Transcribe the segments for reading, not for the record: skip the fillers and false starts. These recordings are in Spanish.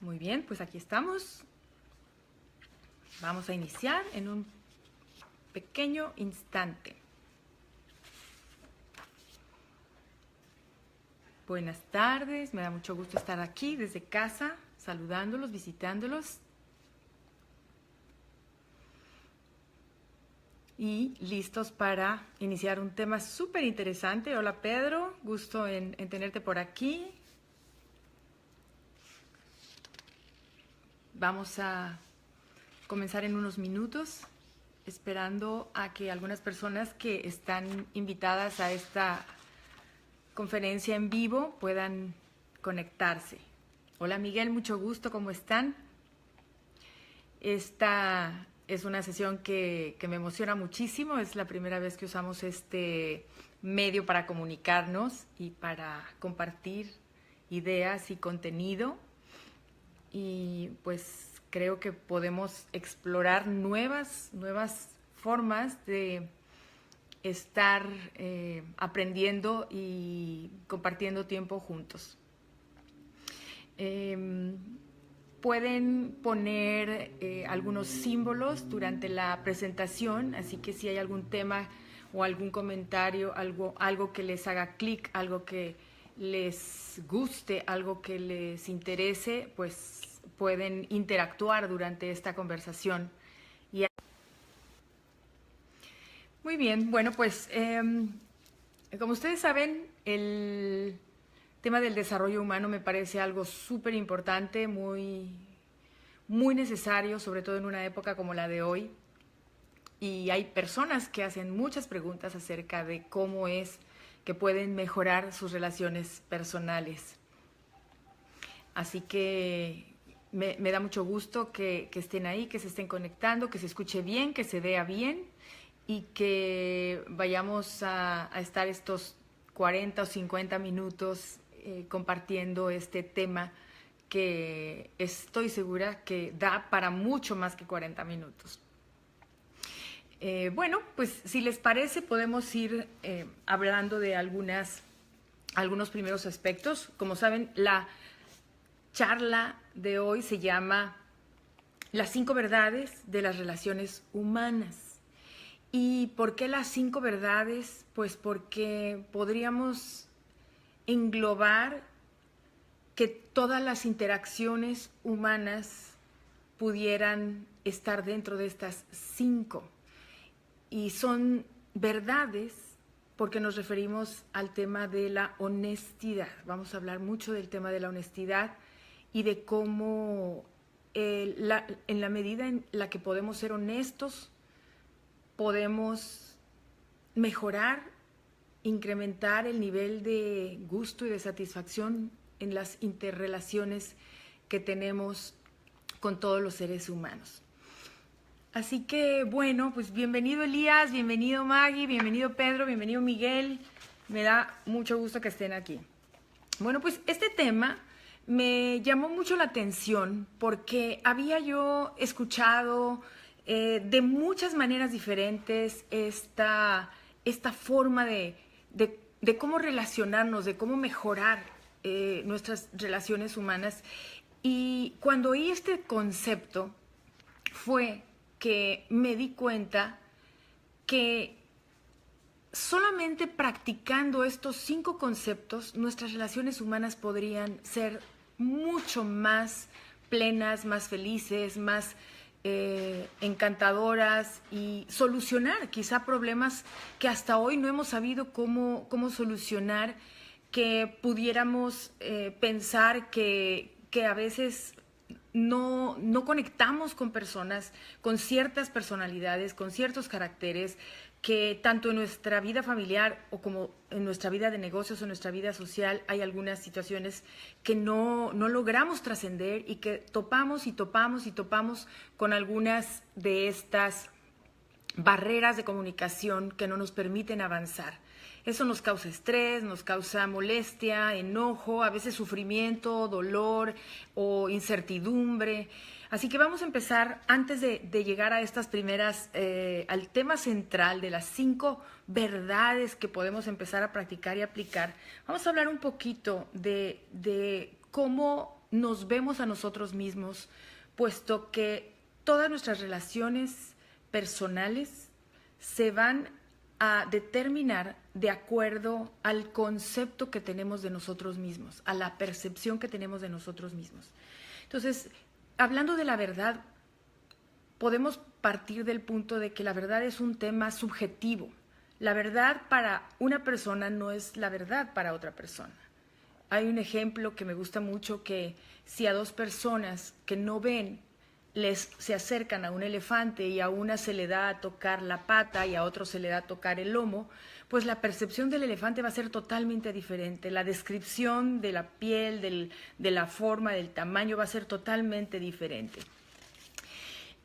Muy bien, pues aquí estamos. Vamos a iniciar en un pequeño instante. Buenas tardes, me da mucho gusto estar aquí desde casa, saludándolos, visitándolos. Y listos para iniciar un tema súper interesante. Hola Pedro, gusto en tenerte por aquí. Vamos a comenzar en unos minutos, esperando a que algunas personas que están invitadas a esta conferencia en vivo puedan conectarse. Hola Miguel, mucho gusto, ¿cómo están? Esta es una sesión que me emociona muchísimo, es la primera vez que usamos este medio para comunicarnos y para compartir ideas y contenido, y pues creo que podemos explorar nuevas formas de estar aprendiendo y compartiendo tiempo juntos. Pueden poner algunos símbolos durante la presentación, así que si hay algún tema o algún comentario, algo que les haga clic, algo que les guste, algo que les interese, pues pueden interactuar durante esta conversación. Muy bien, bueno, pues como ustedes saben, el tema del desarrollo humano me parece algo súper importante, muy necesario, sobre todo en una época como la de hoy. Y hay personas que hacen muchas preguntas acerca de cómo es que pueden mejorar sus relaciones personales. Así que me da mucho gusto que estén ahí, que se estén conectando, que se escuche bien, que se vea bien y que vayamos a estar estos 40 o 50 minutos compartiendo este tema que estoy segura que da para mucho más que 40 minutos. Bueno, pues si les parece podemos ir hablando de algunos primeros aspectos. Como saben, la charla de hoy se llama Las 5 verdades de las relaciones humanas. ¿Y por qué las 5 verdades? Pues porque podríamos englobar que todas las interacciones humanas pudieran estar dentro de estas 5. Y son verdades porque nos referimos al tema de la honestidad. Vamos a hablar mucho del tema de la honestidad y de cómo en la medida en la que podemos ser honestos, podemos mejorar, incrementar el nivel de gusto y de satisfacción en las interrelaciones que tenemos con todos los seres humanos. Así que, bueno, pues bienvenido Elías, bienvenido Maggie, bienvenido Pedro, bienvenido Miguel. Me da mucho gusto que estén aquí. Bueno, pues este tema me llamó mucho la atención porque había yo escuchado de muchas maneras diferentes esta forma de cómo relacionarnos, de cómo mejorar nuestras relaciones humanas. Y cuando oí este concepto fue que me di cuenta que solamente practicando estos 5 conceptos, nuestras relaciones humanas podrían ser mucho más plenas, más felices, más encantadoras y solucionar quizá problemas que hasta hoy no hemos sabido cómo solucionar, que pudiéramos pensar que a veces no conectamos con personas, con ciertas personalidades, con ciertos caracteres, que tanto en nuestra vida familiar o como en nuestra vida de negocios o en nuestra vida social hay algunas situaciones que no logramos trascender y que topamos con algunas de estas barreras de comunicación que no nos permiten avanzar. Eso nos causa estrés, nos causa molestia, enojo, a veces sufrimiento, dolor o incertidumbre. Así que vamos a empezar, antes de llegar a estas primeras, al tema central de las 5 verdades que podemos empezar a practicar y aplicar. Vamos a hablar un poquito de cómo nos vemos a nosotros mismos, puesto que todas nuestras relaciones personales se van a determinar de acuerdo al concepto que tenemos de nosotros mismos, a la percepción que tenemos de nosotros mismos. Entonces, hablando de la verdad, podemos partir del punto de que la verdad es un tema subjetivo. La verdad para una persona no es la verdad para otra persona. Hay un ejemplo que me gusta mucho, que si a dos personas que no ven se acercan a un elefante y a una se le da a tocar la pata y a otro se le da a tocar el lomo, pues la percepción del elefante va a ser totalmente diferente. La descripción de la piel, de la forma, del tamaño va a ser totalmente diferente.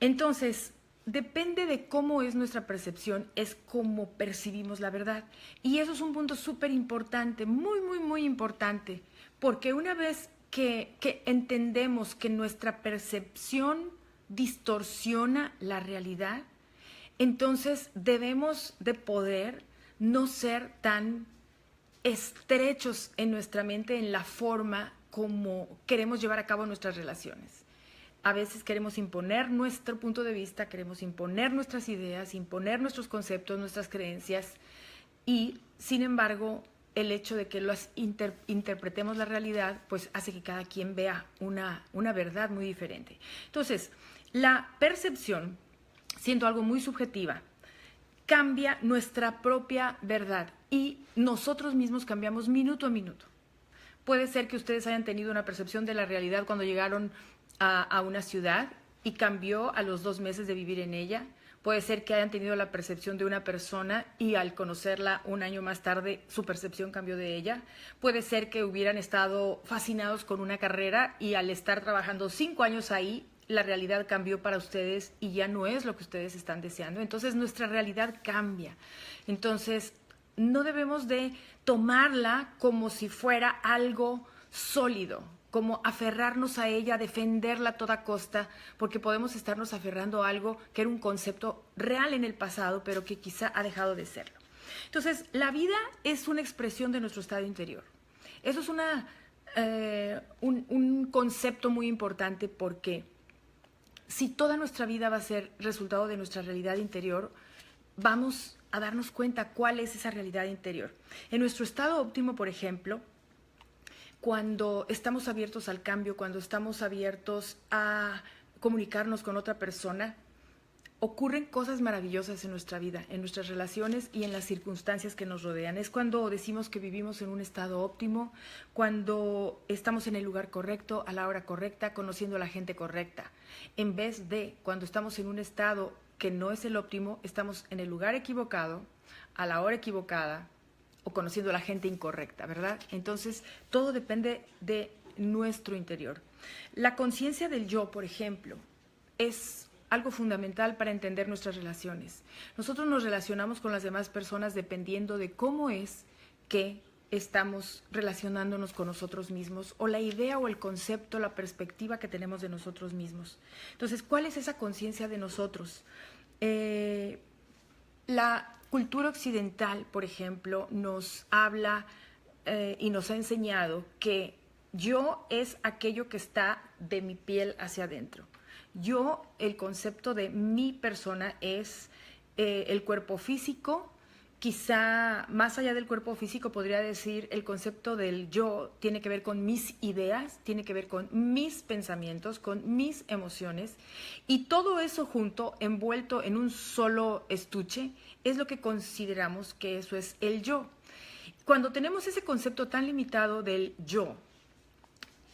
Entonces, depende de cómo es nuestra percepción, es cómo percibimos la verdad. Y eso es un punto súper importante, muy, muy, muy importante, porque una vez que entendemos que nuestra percepción distorsiona la realidad, entonces debemos de poder no ser tan estrechos en nuestra mente en la forma como queremos llevar a cabo nuestras relaciones. A veces queremos imponer nuestro punto de vista, queremos imponer nuestras ideas, imponer nuestros conceptos, nuestras creencias, y sin embargo el hecho de que interpretemos la realidad pues hace que cada quien vea una verdad muy diferente. Entonces, la percepción, siendo algo muy subjetiva, cambia nuestra propia verdad y nosotros mismos cambiamos minuto a minuto. Puede ser que ustedes hayan tenido una percepción de la realidad cuando llegaron a una ciudad y cambió a los 2 meses de vivir en ella. Puede ser que hayan tenido la percepción de una persona y al conocerla un año más tarde su percepción cambió de ella. Puede ser que hubieran estado fascinados con una carrera y al estar trabajando 5 años ahí, la realidad cambió para ustedes y ya no es lo que ustedes están deseando. Entonces nuestra realidad cambia. Entonces no debemos de tomarla como si fuera algo sólido, como aferrarnos a ella, defenderla a toda costa, porque podemos estarnos aferrando a algo que era un concepto real en el pasado, pero que quizá ha dejado de serlo. Entonces, la vida es una expresión de nuestro estado interior. Eso es un concepto muy importante, porque si toda nuestra vida va a ser resultado de nuestra realidad interior, vamos a darnos cuenta cuál es esa realidad interior. En nuestro estado óptimo, por ejemplo, cuando estamos abiertos al cambio, cuando estamos abiertos a comunicarnos con otra persona, ocurren cosas maravillosas en nuestra vida, en nuestras relaciones y en las circunstancias que nos rodean. Es cuando decimos que vivimos en un estado óptimo, cuando estamos en el lugar correcto, a la hora correcta, conociendo a la gente correcta. En vez de cuando estamos en un estado que no es el óptimo, estamos en el lugar equivocado, a la hora equivocada, o conociendo a la gente incorrecta, ¿verdad? Entonces, todo depende de nuestro interior. La conciencia del yo, por ejemplo, es algo fundamental para entender nuestras relaciones. Nosotros nos relacionamos con las demás personas dependiendo de cómo es que estamos relacionándonos con nosotros mismos, o la idea o el concepto, la perspectiva que tenemos de nosotros mismos. Entonces, ¿cuál es esa conciencia de nosotros? La cultura occidental, por ejemplo, nos habla y nos ha enseñado que yo es aquello que está de mi piel hacia adentro. Yo, el concepto de mi persona es el cuerpo físico. Quizá más allá del cuerpo físico podría decir el concepto del yo tiene que ver con mis ideas, tiene que ver con mis pensamientos, con mis emociones, y todo eso junto, envuelto en un solo estuche, es lo que consideramos que eso es el yo. Cuando tenemos ese concepto tan limitado del yo,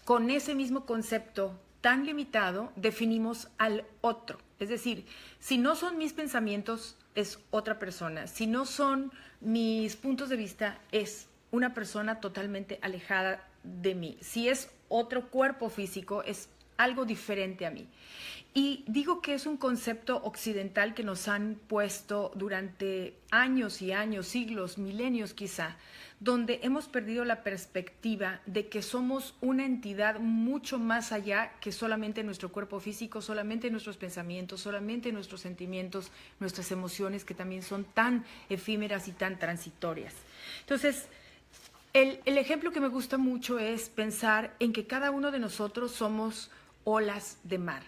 con ese mismo concepto tan limitado definimos al otro. Es decir, si no son mis pensamientos, es otra persona. Si no son mis puntos de vista, es una persona totalmente alejada de mí. Si es otro cuerpo físico, es algo diferente a mí. Y digo que es un concepto occidental que nos han puesto durante años y años, siglos, milenios quizá, donde hemos perdido la perspectiva de que somos una entidad mucho más allá que solamente nuestro cuerpo físico, solamente nuestros pensamientos, solamente nuestros sentimientos, nuestras emociones, que también son tan efímeras y tan transitorias. Entonces, El ejemplo que me gusta mucho es pensar en que cada uno de nosotros somos olas de mar.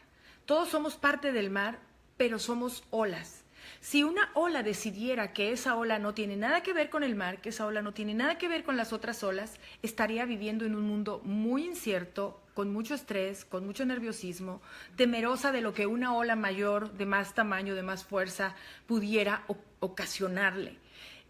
Todos somos parte del mar, pero somos olas. Si una ola decidiera que esa ola no tiene nada que ver con el mar, que esa ola no tiene nada que ver con las otras olas, estaría viviendo en un mundo muy incierto, con mucho estrés, con mucho nerviosismo, temerosa de lo que una ola mayor, de más tamaño, de más fuerza, pudiera ocasionarle.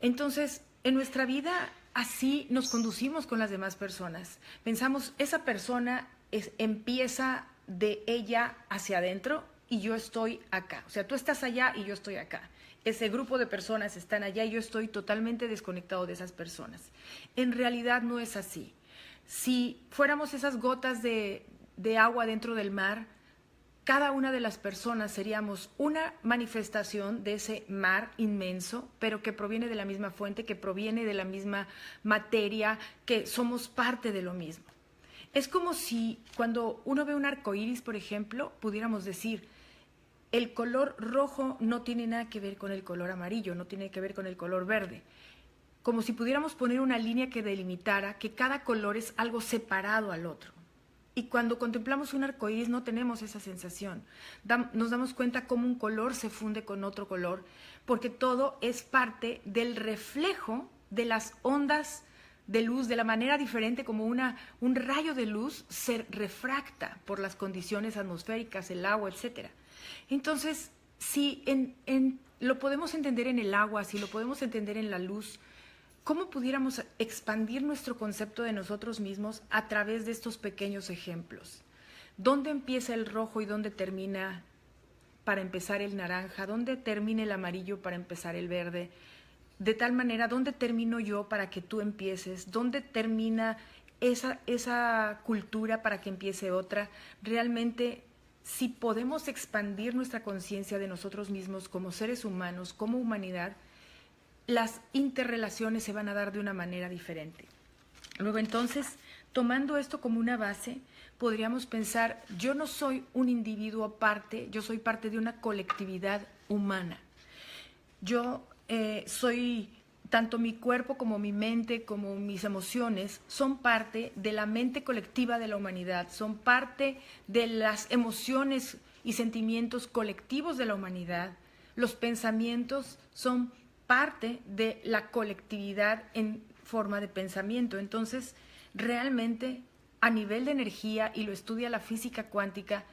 Entonces, en nuestra vida así nos conducimos con las demás personas. Pensamos, esa persona empieza de ella hacia adentro y yo estoy acá. O sea, tú estás allá y yo estoy acá. Ese grupo de personas están allá y yo estoy totalmente desconectado de esas personas. En realidad no es así. Si fuéramos esas gotas de agua dentro del mar, cada una de las personas seríamos una manifestación de ese mar inmenso, pero que proviene de la misma fuente, que proviene de la misma materia, que somos parte de lo mismo. Es como si cuando uno ve un arco iris, por ejemplo, pudiéramos decir, el color rojo no tiene nada que ver con el color amarillo, no tiene que ver con el color verde. Como si pudiéramos poner una línea que delimitara que cada color es algo separado al otro. Y cuando contemplamos un arco iris no tenemos esa sensación. Nos damos cuenta cómo un color se funde con otro color, porque todo es parte del reflejo de las ondas de luz, de la manera diferente como un rayo de luz se refracta por las condiciones atmosféricas, el agua, etc. Entonces, si lo podemos entender en el agua, si lo podemos entender en la luz, ¿cómo pudiéramos expandir nuestro concepto de nosotros mismos a través de estos pequeños ejemplos? ¿Dónde empieza el rojo y dónde termina para empezar el naranja? ¿Dónde termina el amarillo para empezar el verde? De tal manera, ¿dónde termino yo para que tú empieces? ¿Dónde termina esa cultura para que empiece otra? Realmente, si podemos expandir nuestra conciencia de nosotros mismos como seres humanos, como humanidad, las interrelaciones se van a dar de una manera diferente. Luego, entonces, tomando esto como una base, podríamos pensar, yo no soy un individuo aparte, yo soy parte de una colectividad humana. Yo soy, tanto mi cuerpo como mi mente, como mis emociones, son parte de la mente colectiva de la humanidad, son parte de las emociones y sentimientos colectivos de la humanidad. Los pensamientos son parte de la colectividad en forma de pensamiento. Entonces, realmente, a nivel de energía, y lo estudia la física cuántica,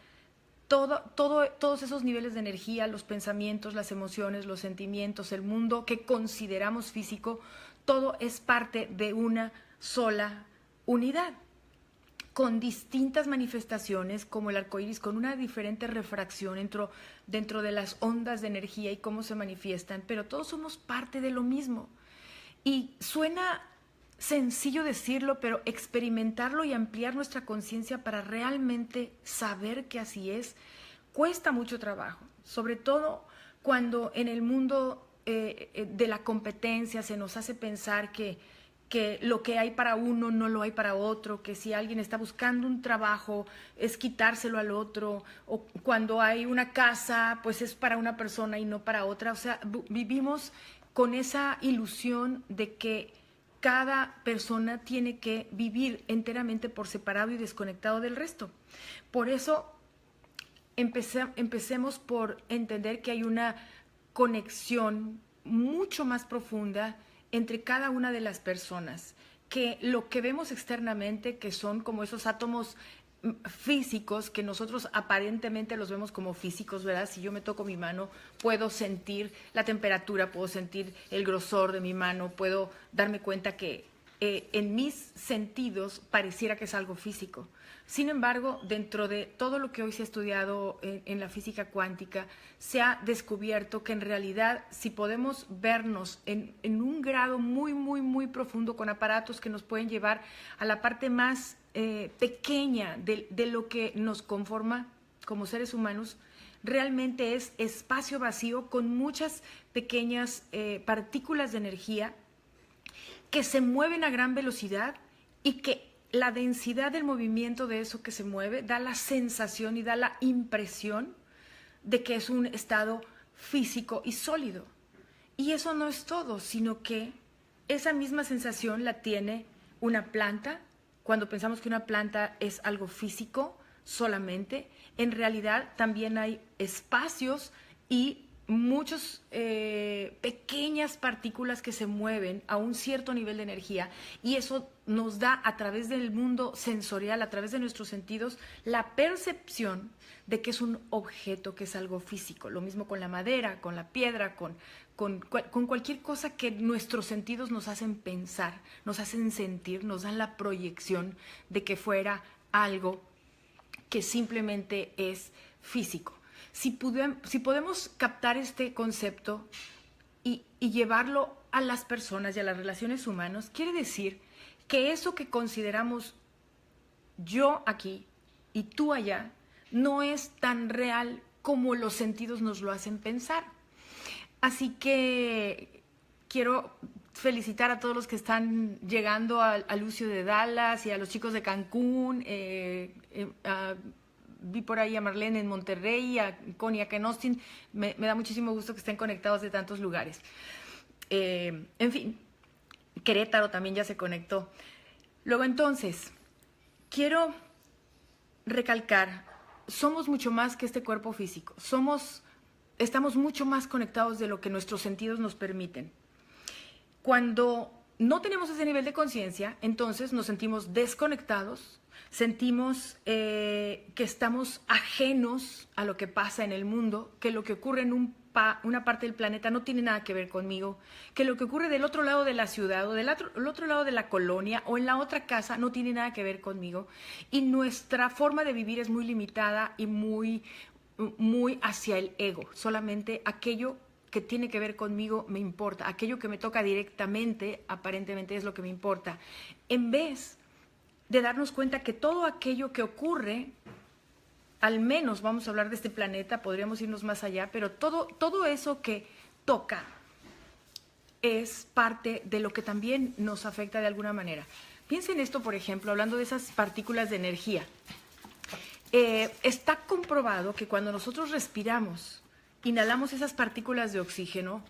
todos esos niveles de energía, los pensamientos, las emociones, los sentimientos, el mundo que consideramos físico, todo es parte de una sola unidad, con distintas manifestaciones, como el arco iris, con una diferente refracción dentro de las ondas de energía y cómo se manifiestan, pero todos somos parte de lo mismo. Y suena sencillo decirlo, pero experimentarlo y ampliar nuestra conciencia para realmente saber que así es, cuesta mucho trabajo, sobre todo cuando en el mundo de la competencia se nos hace pensar que lo que hay para uno no lo hay para otro, que si alguien está buscando un trabajo es quitárselo al otro, o cuando hay una casa pues es para una persona y no para otra. O sea, vivimos con esa ilusión de que cada persona tiene que vivir enteramente por separado y desconectado del resto. Por eso empecemos por entender que hay una conexión mucho más profunda entre cada una de las personas, que lo que vemos externamente, que son como esos átomos físicos, que nosotros aparentemente los vemos como físicos, ¿verdad? Si yo me toco mi mano, puedo sentir la temperatura, puedo sentir el grosor de mi mano, puedo darme cuenta que en mis sentidos pareciera que es algo físico. Sin embargo, dentro de todo lo que hoy se ha estudiado en la física cuántica, se ha descubierto que en realidad, si podemos vernos en un grado muy, muy, muy profundo, con aparatos que nos pueden llevar a la parte más pequeña de lo que nos conforma como seres humanos, realmente es espacio vacío con muchas pequeñas partículas de energía que se mueven a gran velocidad y que la densidad del movimiento de eso que se mueve da la sensación y da la impresión de que es un estado físico y sólido. Y eso no es todo, sino que esa misma sensación la tiene una planta, cuando pensamos que una planta es algo físico solamente, en realidad también hay espacios y muchas pequeñas partículas que se mueven a un cierto nivel de energía, y eso nos da, a través del mundo sensorial, a través de nuestros sentidos, la percepción de que es un objeto, que es algo físico. Lo mismo con la madera, con la piedra, con cualquier cosa que nuestros sentidos nos hacen pensar, nos hacen sentir, nos dan la proyección de que fuera algo que simplemente es físico. Si podemos captar este concepto y llevarlo a las personas y a las relaciones humanas, quiere decir que eso que consideramos yo aquí y tú allá no es tan real como los sentidos nos lo hacen pensar. Así que quiero felicitar a todos los que están llegando a Lucio de Dallas y a los chicos de Cancún. Vi por ahí a Marlene en Monterrey, a Connie acá en Austin. Me da muchísimo gusto que estén conectados de tantos lugares. En fin, Querétaro también ya se conectó. Luego, entonces, quiero recalcar, somos mucho más que este cuerpo físico. Estamos mucho más conectados de lo que nuestros sentidos nos permiten. Cuando no tenemos ese nivel de conciencia, entonces nos sentimos desconectados, sentimos que estamos ajenos a lo que pasa en el mundo, que lo que ocurre en una parte del planeta no tiene nada que ver conmigo, que lo que ocurre del otro lado de la ciudad o del otro lado de la colonia o en la otra casa no tiene nada que ver conmigo, y nuestra forma de vivir es muy limitada y muy hacia el ego. Solamente aquello que tiene que ver conmigo me importa, aquello que me toca directamente aparentemente es lo que me importa, en vez de darnos cuenta que todo aquello que ocurre, al menos vamos a hablar de este planeta, podríamos irnos más allá, pero todo eso que toca es parte de lo que también nos afecta de alguna manera. Piensen esto, por ejemplo, hablando de esas partículas de energía. Está comprobado que cuando nosotros respiramos, inhalamos esas partículas de oxígeno,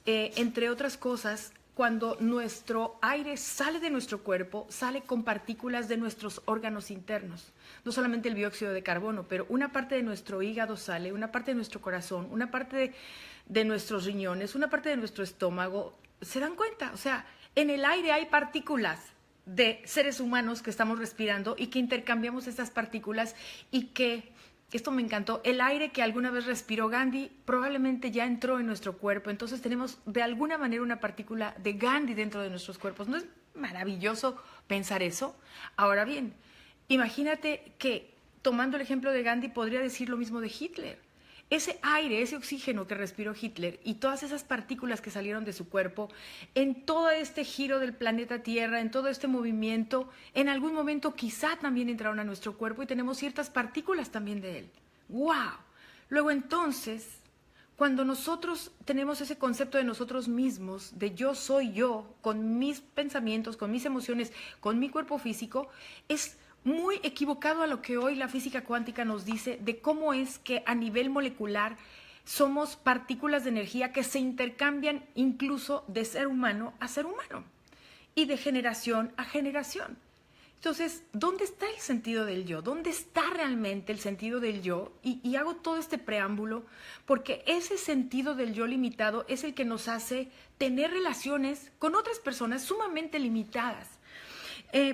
entre otras cosas, cuando nuestro aire sale de nuestro cuerpo, sale con partículas de nuestros órganos internos. No solamente el dióxido de carbono, pero una parte de nuestro hígado sale, una parte de nuestro corazón, una parte de nuestros riñones, una parte de nuestro estómago. ¿Se dan cuenta? O sea, en el aire hay partículas de seres humanos que estamos respirando y que intercambiamos esas partículas, y que, esto me encantó, el aire que alguna vez respiró Gandhi probablemente ya entró en nuestro cuerpo. Entonces tenemos de alguna manera una partícula de Gandhi dentro de nuestros cuerpos. ¿No es maravilloso pensar eso? Ahora bien, imagínate que, tomando el ejemplo de Gandhi, podría decir lo mismo de Hitler. Ese aire, ese oxígeno que respiró Hitler y todas esas partículas que salieron de su cuerpo, en todo este giro del planeta Tierra, en todo este movimiento, en algún momento quizá también entraron a nuestro cuerpo y tenemos ciertas partículas también de él. ¡Wow! Luego, entonces, cuando nosotros tenemos ese concepto de nosotros mismos, de yo soy yo, con mis pensamientos, con mis emociones, con mi cuerpo físico, es muy equivocado a lo que hoy la física cuántica nos dice de cómo es que a nivel molecular somos partículas de energía que se intercambian incluso de ser humano a ser humano y de generación a generación. Entonces, ¿dónde está el sentido del yo? ¿Dónde está realmente el sentido del yo? Y hago todo este preámbulo porque ese sentido del yo limitado es el que nos hace tener relaciones con otras personas sumamente limitadas.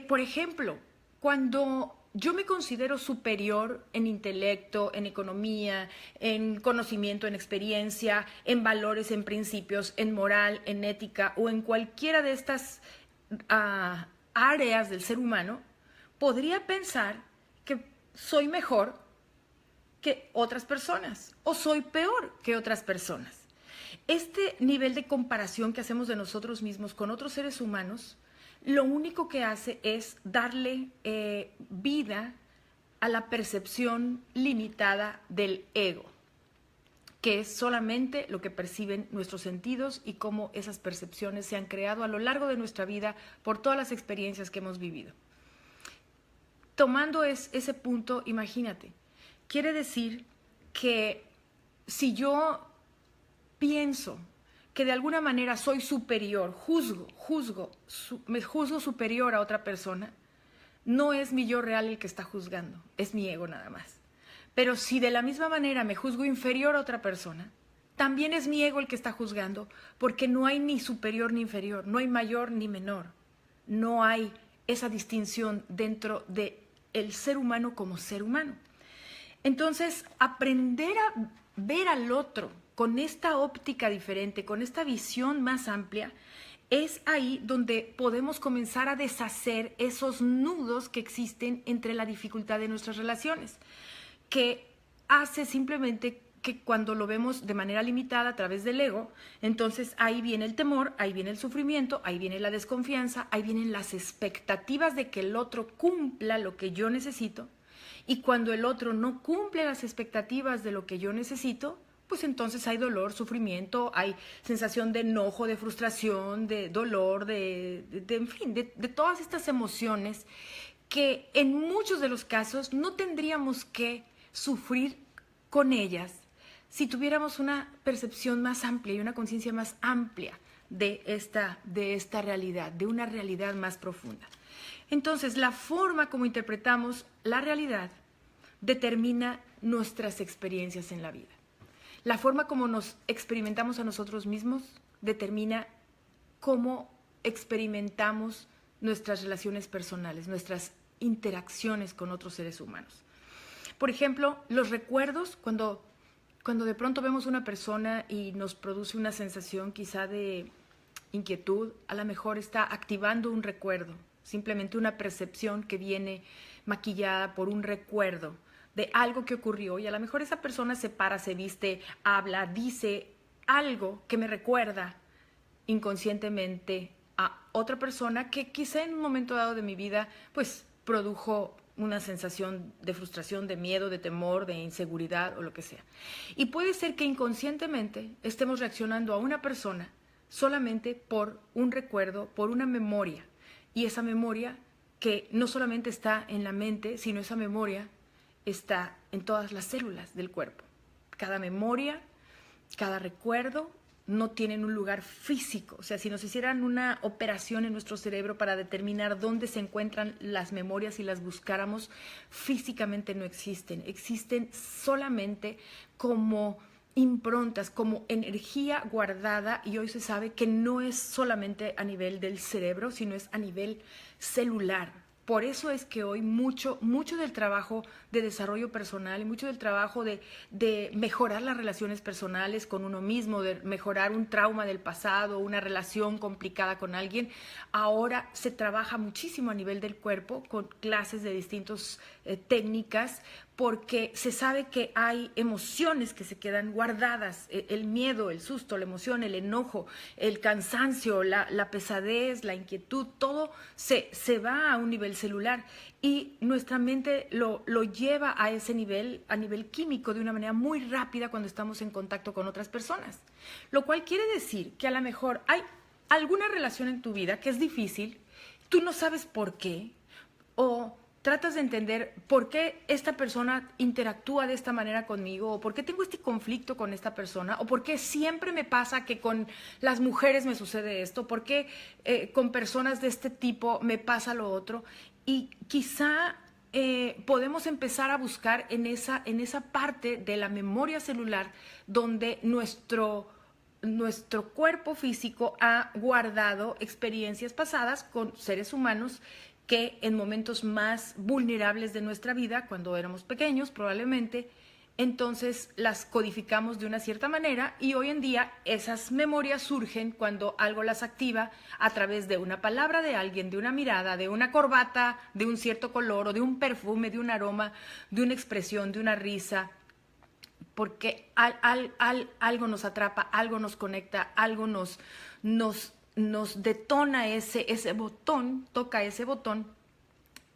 Por ejemplo, cuando yo me considero superior en intelecto, en economía, en conocimiento, en experiencia, en valores, en principios, en moral, en ética o en cualquiera de estas áreas del ser humano, podría pensar que soy mejor que otras personas o soy peor que otras personas. Este nivel de comparación que hacemos de nosotros mismos con otros seres humanos, lo único que hace es darle vida a la percepción limitada del ego, que es solamente lo que perciben nuestros sentidos y cómo esas percepciones se han creado a lo largo de nuestra vida por todas las experiencias que hemos vivido. Tomando ese punto, imagínate, quiere decir que si yo pienso que de alguna manera soy superior, me juzgo superior a otra persona, no es mi yo real el que está juzgando, es mi ego nada más. Pero si de la misma manera me juzgo inferior a otra persona, también es mi ego el que está juzgando, porque no hay ni superior ni inferior, no hay mayor ni menor, no hay esa distinción dentro del ser humano como ser humano. Entonces, aprender a ver al otro con esta óptica diferente, con esta visión más amplia, es ahí donde podemos comenzar a deshacer esos nudos que existen entre la dificultad de nuestras relaciones, que hace simplemente que cuando lo vemos de manera limitada a través del ego, entonces ahí viene el temor, ahí viene el sufrimiento, ahí viene la desconfianza, ahí vienen las expectativas de que el otro cumpla lo que yo necesito, y cuando el otro no cumple las expectativas de lo que yo necesito, pues entonces hay dolor, sufrimiento, hay sensación de enojo, de frustración, de dolor, en fin, de todas estas emociones que en muchos de los casos no tendríamos que sufrir con ellas si tuviéramos una percepción más amplia y una conciencia más amplia de esta realidad, de una realidad más profunda. Entonces, la forma como interpretamos la realidad determina nuestras experiencias en la vida. La forma como nos experimentamos a nosotros mismos determina cómo experimentamos nuestras relaciones personales, nuestras interacciones con otros seres humanos. Por ejemplo, los recuerdos, cuando de pronto vemos una persona y nos produce una sensación quizá de inquietud, a lo mejor está activando un recuerdo, simplemente una percepción que viene maquillada por un recuerdo de algo que ocurrió, y a lo mejor esa persona se para, se viste, habla, dice algo que me recuerda inconscientemente a otra persona que quizá en un momento dado de mi vida pues produjo una sensación de frustración, de miedo, de temor, de inseguridad o lo que sea. Y puede ser que inconscientemente estemos reaccionando a una persona solamente por un recuerdo, por una memoria, y esa memoria que no solamente está en la mente, sino esa memoria está en todas las células del cuerpo. Cada memoria, cada recuerdo no tienen un lugar físico. O sea, si nos hicieran una operación en nuestro cerebro para determinar dónde se encuentran las memorias y las buscáramos, físicamente no existen. Existen solamente como improntas, como energía guardada, y hoy se sabe que no es solamente a nivel del cerebro, sino es a nivel celular. Por eso es que hoy mucho del trabajo de desarrollo personal y mucho del trabajo de mejorar las relaciones personales con uno mismo, de mejorar un trauma del pasado, una relación complicada con alguien, ahora se trabaja muchísimo a nivel del cuerpo con clases de distintas técnicas, porque se sabe que hay emociones que se quedan guardadas, el miedo, el susto, la emoción, el enojo, el cansancio, la pesadez, la inquietud, todo se va a un nivel celular, y nuestra mente lo lleva a ese nivel, a nivel químico, de una manera muy rápida cuando estamos en contacto con otras personas. Lo cual quiere decir que a lo mejor hay alguna relación en tu vida que es difícil, tú no sabes por qué, o tratas de entender por qué esta persona interactúa de esta manera conmigo, o por qué tengo este conflicto con esta persona, o por qué siempre me pasa que con las mujeres me sucede esto, por qué con personas de este tipo me pasa lo otro. Y quizá podemos empezar a buscar en esa parte de la memoria celular donde nuestro cuerpo físico ha guardado experiencias pasadas con seres humanos que en momentos más vulnerables de nuestra vida, cuando éramos pequeños probablemente, entonces las codificamos de una cierta manera, y hoy en día esas memorias surgen cuando algo las activa a través de una palabra de alguien, de una mirada, de una corbata de un cierto color, o de un perfume, de un aroma, de una expresión, de una risa, porque algo nos atrapa, algo nos conecta, algo nos detona ese botón, toca ese botón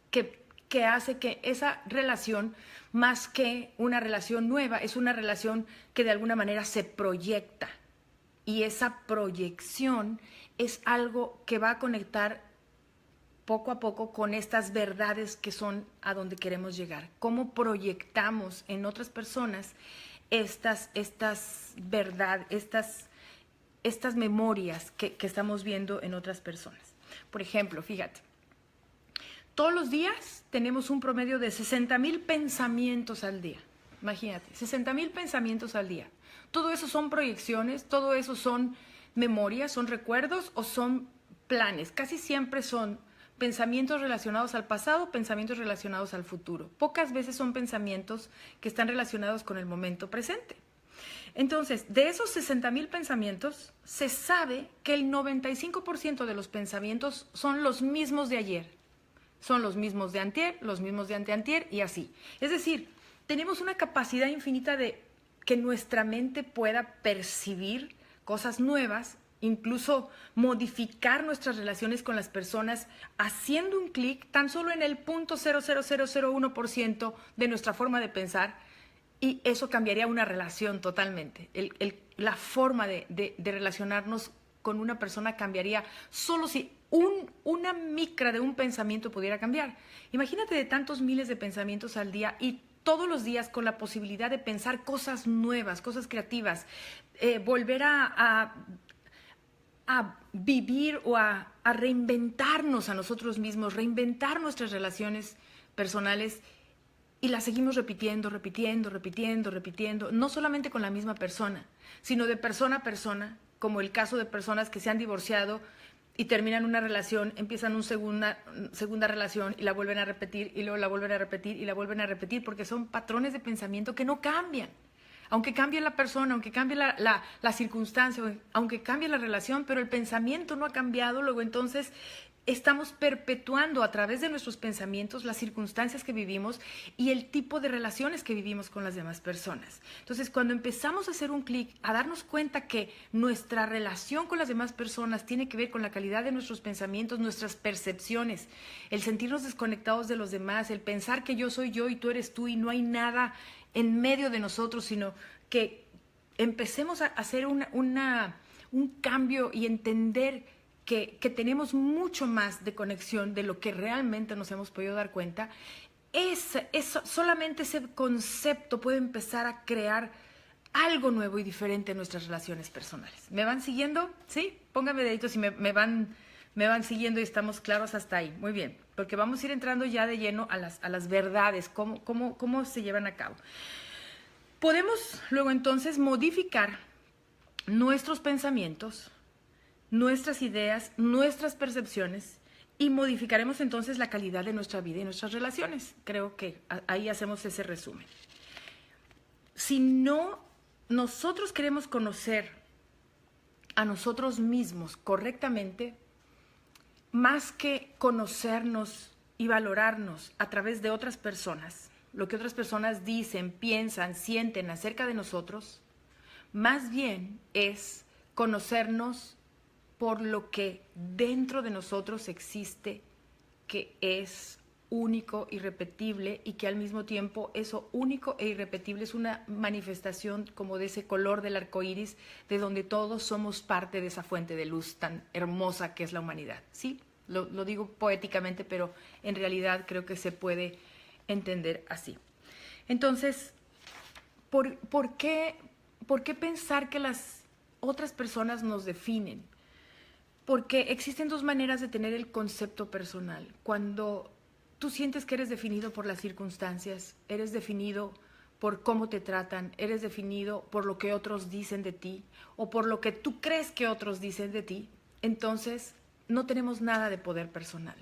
que hace que esa relación, más que una relación nueva, es una relación que de alguna manera se proyecta. Y esa proyección es algo que va a conectar poco a poco con estas verdades que son a donde queremos llegar. Cómo proyectamos en otras personas estas verdades, estas memorias que estamos viendo en otras personas. Por ejemplo, fíjate, todos los días tenemos un promedio de 60,000 pensamientos al día. Imagínate, 60,000 pensamientos al día. Todo eso son proyecciones, todo eso son memorias, son recuerdos o son planes. Casi siempre son pensamientos relacionados al pasado, pensamientos relacionados al futuro. Pocas veces son pensamientos que están relacionados con el momento presente. Entonces, de esos 60,000 pensamientos, se sabe que el 95% de los pensamientos son los mismos de ayer. Son los mismos de antier, los mismos de anteantier y así. Es decir, tenemos una capacidad infinita de que nuestra mente pueda percibir cosas nuevas, incluso modificar nuestras relaciones con las personas haciendo un clic tan solo en el 0.00001% de nuestra forma de pensar. Y eso cambiaría una relación totalmente. La forma de relacionarnos con una persona cambiaría solo si una micra de un pensamiento pudiera cambiar. Imagínate de tantos miles de pensamientos al día y todos los días con la posibilidad de pensar cosas nuevas, cosas creativas, volver a vivir o a reinventarnos a nosotros mismos, reinventar nuestras relaciones personales. Y la seguimos repitiendo, no solamente con la misma persona, sino de persona a persona, como el caso de personas que se han divorciado y terminan una relación, empiezan una segunda relación y la vuelven a repetir, y luego la vuelven a repetir y la vuelven a repetir, porque son patrones de pensamiento que no cambian. Aunque cambie la persona, aunque cambie la circunstancia, aunque cambie la relación, pero el pensamiento no ha cambiado, luego entonces estamos perpetuando a través de nuestros pensamientos las circunstancias que vivimos y el tipo de relaciones que vivimos con las demás personas. Entonces, cuando empezamos a hacer un clic, a darnos cuenta que nuestra relación con las demás personas tiene que ver con la calidad de nuestros pensamientos, nuestras percepciones, el sentirnos desconectados de los demás, el pensar que yo soy yo y tú eres tú y no hay nada en medio de nosotros, sino que empecemos a hacer un cambio y entender que tenemos mucho más de conexión de lo que realmente nos hemos podido dar cuenta, solamente ese concepto puede empezar a crear algo nuevo y diferente en nuestras relaciones personales. ¿Me van siguiendo? ¿Sí? Pónganme deditos si me van siguiendo y estamos claros hasta ahí. Muy bien, porque vamos a ir entrando ya de lleno a las verdades, cómo se llevan a cabo. Podemos luego entonces modificar nuestros pensamientos, nuestras ideas, nuestras percepciones y modificaremos entonces la calidad de nuestra vida y nuestras relaciones. Creo que ahí hacemos ese resumen. Si no nosotros queremos conocer a nosotros mismos correctamente, más que conocernos y valorarnos a través de otras personas, lo que otras personas dicen, piensan, sienten acerca de nosotros, más bien es conocernos por lo que dentro de nosotros existe, que es único, irrepetible, y que al mismo tiempo eso único e irrepetible es una manifestación como de ese color del arco iris, de donde todos somos parte de esa fuente de luz tan hermosa que es la humanidad. Sí, lo digo poéticamente, pero en realidad creo que se puede entender así. Entonces, ¿por qué pensar que las otras personas nos definen? Porque existen dos maneras de tener el concepto personal. Cuando tú sientes que eres definido por las circunstancias, eres definido por cómo te tratan, eres definido por lo que otros dicen de ti o por lo que tú crees que otros dicen de ti, entonces no tenemos nada de poder personal.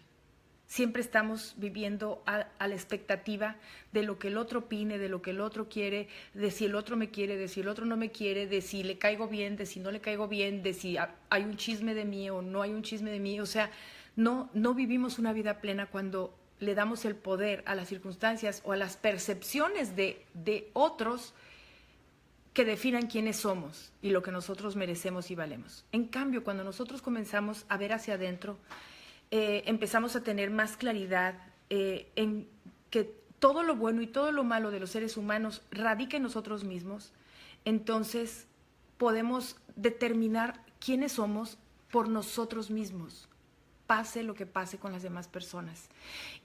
Siempre estamos viviendo a la expectativa de lo que el otro opine, de lo que el otro quiere, de si el otro me quiere, de si el otro no me quiere, de si le caigo bien, de si no le caigo bien, de si hay un chisme de mí o no hay un chisme de mí. O sea, no vivimos una vida plena cuando le damos el poder a las circunstancias o a las percepciones de otros que definan quiénes somos y lo que nosotros merecemos y valemos. En cambio, cuando nosotros comenzamos a ver hacia adentro, empezamos a tener más claridad en que todo lo bueno y todo lo malo de los seres humanos radica en nosotros mismos, entonces podemos determinar quiénes somos por nosotros mismos, pase lo que pase con las demás personas.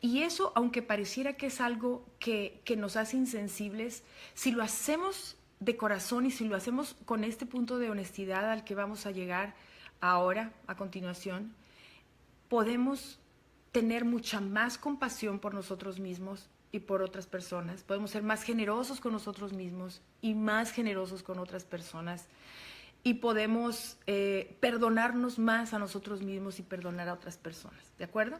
Y eso, aunque pareciera que es algo que nos hace insensibles, si lo hacemos de corazón y si lo hacemos con este punto de honestidad al que vamos a llegar ahora, a continuación, podemos tener mucha más compasión por nosotros mismos y por otras personas. Podemos ser más generosos con nosotros mismos y más generosos con otras personas. Y podemos perdonarnos más a nosotros mismos y perdonar a otras personas. ¿De acuerdo?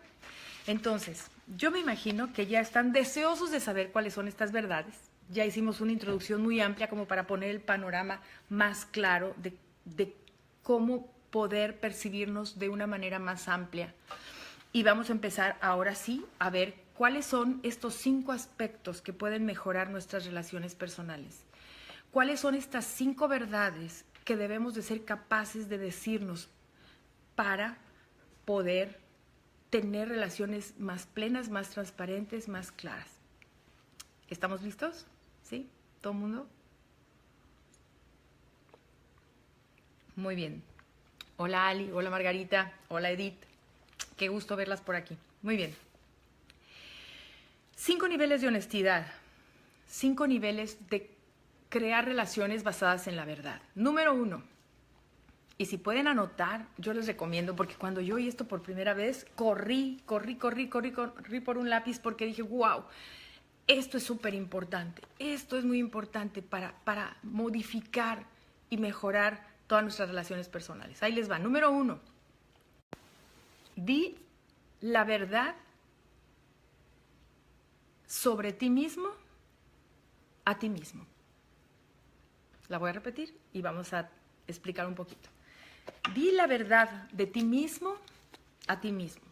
Entonces, yo me imagino que ya están deseosos de saber cuáles son estas verdades. Ya hicimos una introducción muy amplia como para poner el panorama más claro de cómo poder percibirnos de una manera más amplia. Y vamos a empezar ahora sí a ver cuáles son estos 5 aspectos que pueden mejorar nuestras relaciones personales. ¿Cuáles son estas 5 verdades que debemos de ser capaces de decirnos para poder tener relaciones más plenas, más transparentes, más claras? ¿Estamos listos? ¿Sí? ¿Todo el mundo? Muy bien. Hola Ali, hola Margarita, hola Edith. Qué gusto verlas por aquí. Muy bien. 5 niveles de honestidad. 5 niveles de crear relaciones basadas en la verdad. Número 1. Y si pueden anotar, yo les recomiendo, porque cuando yo oí esto por primera vez, corrí por un lápiz porque dije, wow, esto es súper importante. Esto es muy importante para modificar y mejorar todas nuestras relaciones personales. Ahí les va. Número 1. Di la verdad sobre ti mismo a ti mismo. La voy a repetir y vamos a explicar un poquito. Di la verdad de ti mismo a ti mismo.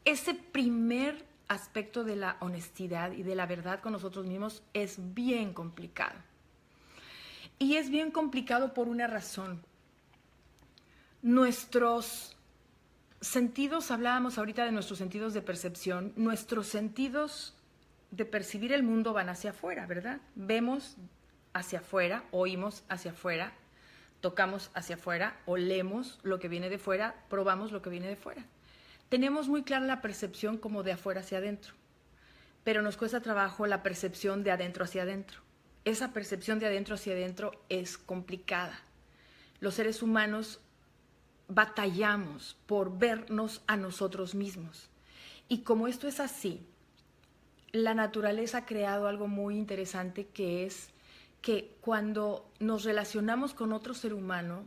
Ese primer aspecto de la honestidad y de la verdad con nosotros mismos es bien complicado. Y es bien complicado por una razón. Nuestros sentidos, hablábamos ahorita de nuestros sentidos de percepción, nuestros sentidos de percibir el mundo van hacia afuera, ¿verdad? Vemos hacia afuera, oímos hacia afuera, tocamos hacia afuera, olemos lo que viene de fuera, probamos lo que viene de fuera. Tenemos muy clara la percepción como de afuera hacia adentro, pero nos cuesta trabajo la percepción de adentro hacia adentro. Esa percepción de adentro hacia adentro es complicada. Los seres humanos batallamos por vernos a nosotros mismos. Y como esto es así, la naturaleza ha creado algo muy interesante, que es que cuando nos relacionamos con otro ser humano,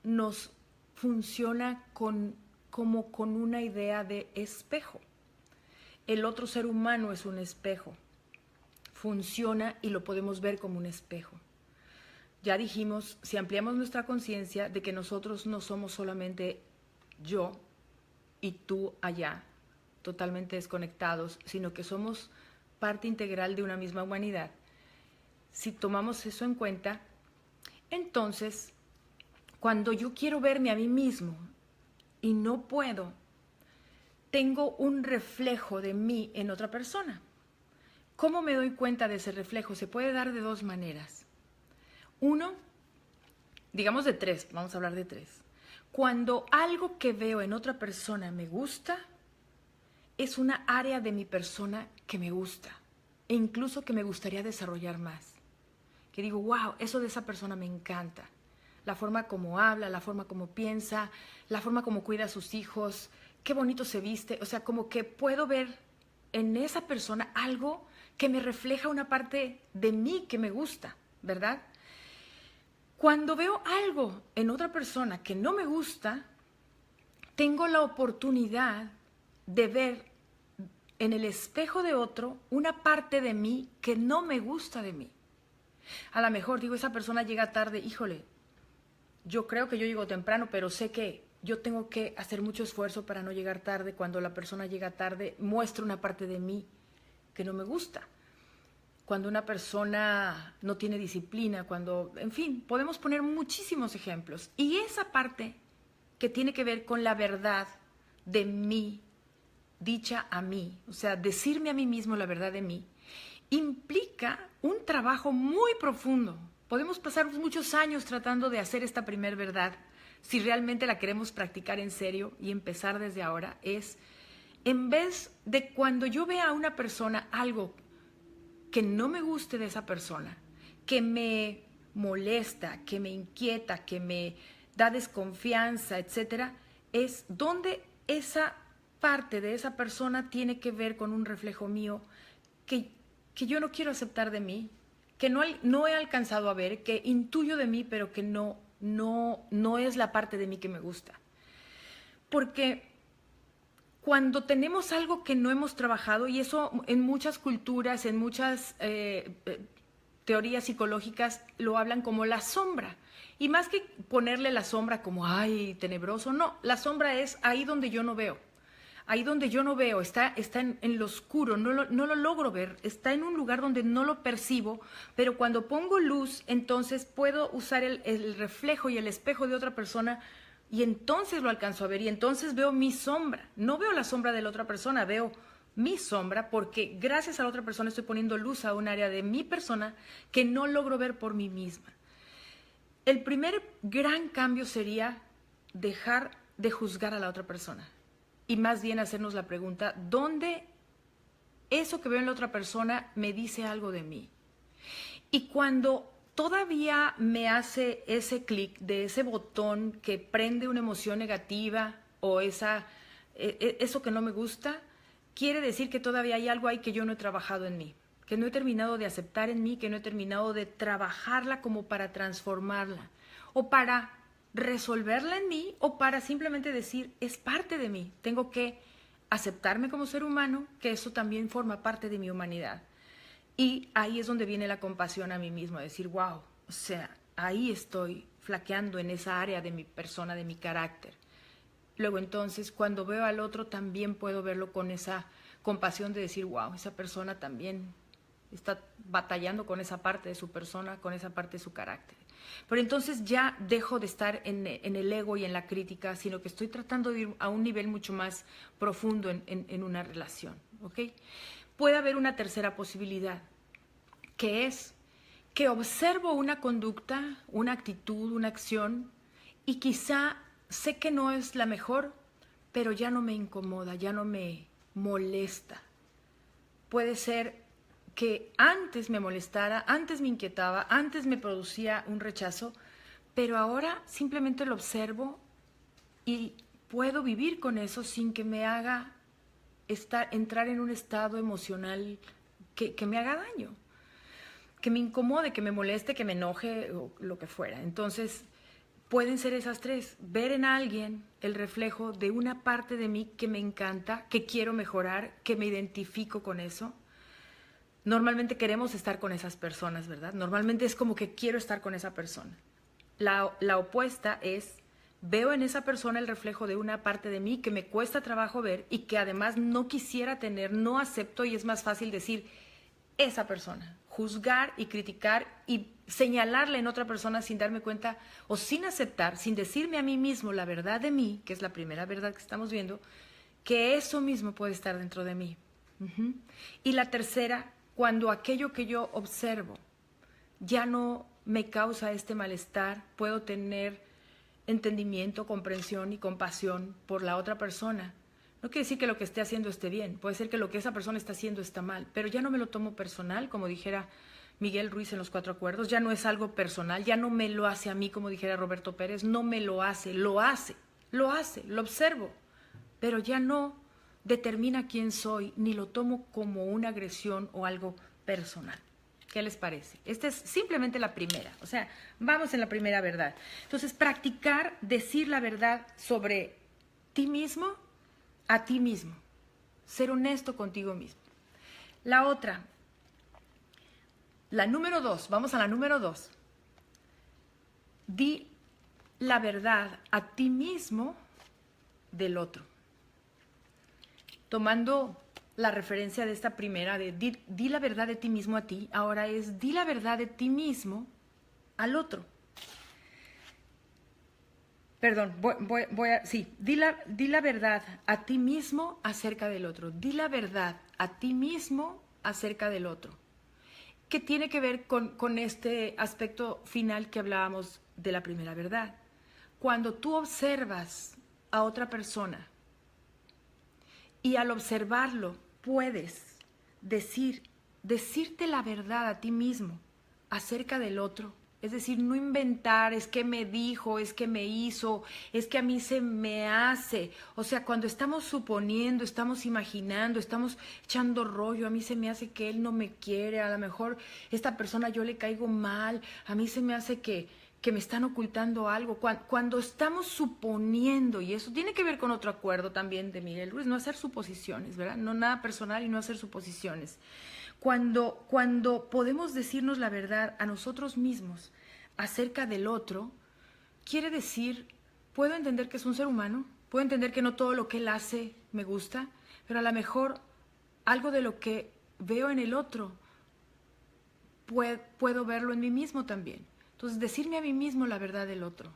nos funciona como con una idea de espejo. El otro ser humano es un espejo. Funciona y lo podemos ver como un espejo. Ya dijimos, si ampliamos nuestra conciencia de que nosotros no somos solamente yo y tú allá, totalmente desconectados, sino que somos parte integral de una misma humanidad. Si tomamos eso en cuenta, entonces, cuando yo quiero verme a mí mismo y no puedo, tengo un reflejo de mí en otra persona. ¿Cómo me doy cuenta de ese reflejo? Se puede dar de 2 maneras. 1, digamos de 3, vamos a hablar de 3. Cuando algo que veo en otra persona me gusta, es una área de mi persona que me gusta e incluso que me gustaría desarrollar más. Que digo, wow, eso de esa persona me encanta. La forma como habla, la forma como piensa, la forma como cuida a sus hijos, qué bonito se viste. O sea, como que puedo ver en esa persona algo que me refleja una parte de mí que me gusta, ¿verdad? Cuando veo algo en otra persona que no me gusta, tengo la oportunidad de ver en el espejo de otro una parte de mí que no me gusta de mí. A lo mejor digo, esa persona llega tarde, híjole, yo creo que yo llego temprano, pero sé que yo tengo que hacer mucho esfuerzo para no llegar tarde. Cuando la persona llega tarde, muestra una parte de mí que no me gusta. Cuando una persona no tiene disciplina, cuando, en fin, podemos poner muchísimos ejemplos. Y esa parte que tiene que ver con la verdad de mí, dicha a mí, o sea, decirme a mí mismo la verdad de mí, implica un trabajo muy profundo. Podemos pasar muchos años tratando de hacer esta primer verdad. Si realmente la queremos practicar en serio y empezar desde ahora, es en vez de cuando yo vea a una persona algo que no me guste de esa persona, que me molesta, que me inquieta, que me da desconfianza, etcétera, es donde esa parte de esa persona tiene que ver con un reflejo mío que yo no quiero aceptar de mí, que no he alcanzado a ver, que intuyo de mí, pero que no es la parte de mí que me gusta. Porque cuando tenemos algo que no hemos trabajado, y eso en muchas culturas, en muchas teorías psicológicas lo hablan como la sombra. Y más que ponerle la sombra como, ay, tenebroso, no, la sombra es ahí donde yo no veo. Ahí donde yo no veo, está en lo oscuro, no lo logro ver, está en un lugar donde no lo percibo, pero cuando pongo luz, entonces puedo usar el reflejo y el espejo de otra persona y entonces lo alcanzo a ver y entonces veo mi sombra. No veo la sombra de la otra persona, veo mi sombra porque gracias a la otra persona estoy poniendo luz a un área de mi persona que no logro ver por mí misma. El primer gran cambio sería dejar de juzgar a la otra persona. Y más bien hacernos la pregunta, ¿dónde eso que veo en la otra persona me dice algo de mí? Y cuando todavía me hace ese clic de ese botón que prende una emoción negativa o eso que no me gusta, quiere decir que todavía hay algo ahí que yo no he trabajado en mí, que no he terminado de aceptar en mí, que no he terminado de trabajarla como para transformarla o para resolverla en mí o para simplemente decir, es parte de mí, tengo que aceptarme como ser humano, que eso también forma parte de mi humanidad. Y ahí es donde viene la compasión a mí mismo, decir, wow, o sea, ahí estoy flaqueando en esa área de mi persona, de mi carácter. Luego entonces, cuando veo al otro, también puedo verlo con esa compasión de decir, wow, esa persona también está batallando con esa parte de su persona, con esa parte de su carácter. Pero entonces ya dejo de estar en el ego y en la crítica, sino que estoy tratando de ir a un nivel mucho más profundo en una relación, ¿ok? Puede haber una tercera posibilidad, que es que observo una conducta, una actitud, una acción, y quizá sé que no es la mejor, pero ya no me incomoda, ya no me molesta. Puede ser que antes me molestara, antes me inquietaba, antes me producía un rechazo, pero ahora simplemente lo observo y puedo vivir con eso sin que me haga entrar en un estado emocional que me haga daño, que me incomode, que me moleste, que me enoje o lo que fuera. Entonces, pueden ser esas tres: ver en alguien el reflejo de una parte de mí que me encanta, que quiero mejorar, que me identifico con eso. Normalmente queremos estar con esas personas, ¿verdad? Normalmente es como que quiero estar con esa persona. La opuesta es, veo en esa persona el reflejo de una parte de mí que me cuesta trabajo ver y que además no quisiera tener, no acepto, y es más fácil decir, esa persona, juzgar y criticar y señalarla en otra persona sin darme cuenta o sin aceptar, sin decirme a mí mismo la verdad de mí, que es la primera verdad que estamos viendo, que eso mismo puede estar dentro de mí. Y la tercera, cuando aquello que yo observo ya no me causa este malestar, puedo tener entendimiento, comprensión y compasión por la otra persona. No quiere decir que lo que esté haciendo esté bien, puede ser que lo que esa persona está haciendo está mal, pero ya no me lo tomo personal, como dijera Miguel Ruiz en Los Cuatro Acuerdos, ya no es algo personal, ya no me lo hace a mí, como dijera Roberto Pérez, no me lo hace, lo observo, pero ya no determina quién soy, ni lo tomo como una agresión o algo personal. ¿Qué les parece? Esta es simplemente la primera, o sea, vamos en la primera verdad. Entonces, practicar decir la verdad sobre ti mismo, a ti mismo. Ser honesto contigo mismo. La otra, la número 2, vamos a la número 2. Di la verdad a ti mismo del otro. Tomando la referencia de esta primera, de di la verdad de ti mismo a ti, ahora es di la verdad de ti mismo al otro. Perdón, di la verdad a ti mismo acerca del otro. Di la verdad a ti mismo acerca del otro. ¿Qué tiene que ver con este aspecto final que hablábamos de la primera verdad? Cuando tú observas a otra persona y al observarlo puedes decirte la verdad a ti mismo. acerca del otro. Es decir, no inventar, es que me dijo, es que me hizo, es que a mí se me hace. O sea, cuando estamos suponiendo, estamos imaginando, estamos echando rollo, a mí se me hace que él no me quiere, a lo mejor esta persona yo le caigo mal, a mí se me hace que me están ocultando algo. Cuando estamos suponiendo, y eso tiene que ver con otro acuerdo también de Miguel Ruiz, no hacer suposiciones, ¿verdad? No nada personal y no hacer suposiciones. Cuando podemos decirnos la verdad a nosotros mismos acerca del otro, quiere decir, puedo entender que es un ser humano, puedo entender que no todo lo que él hace me gusta, pero a lo mejor algo de lo que veo en el otro puedo verlo en mí mismo también. Entonces, decirme a mí mismo la verdad del otro.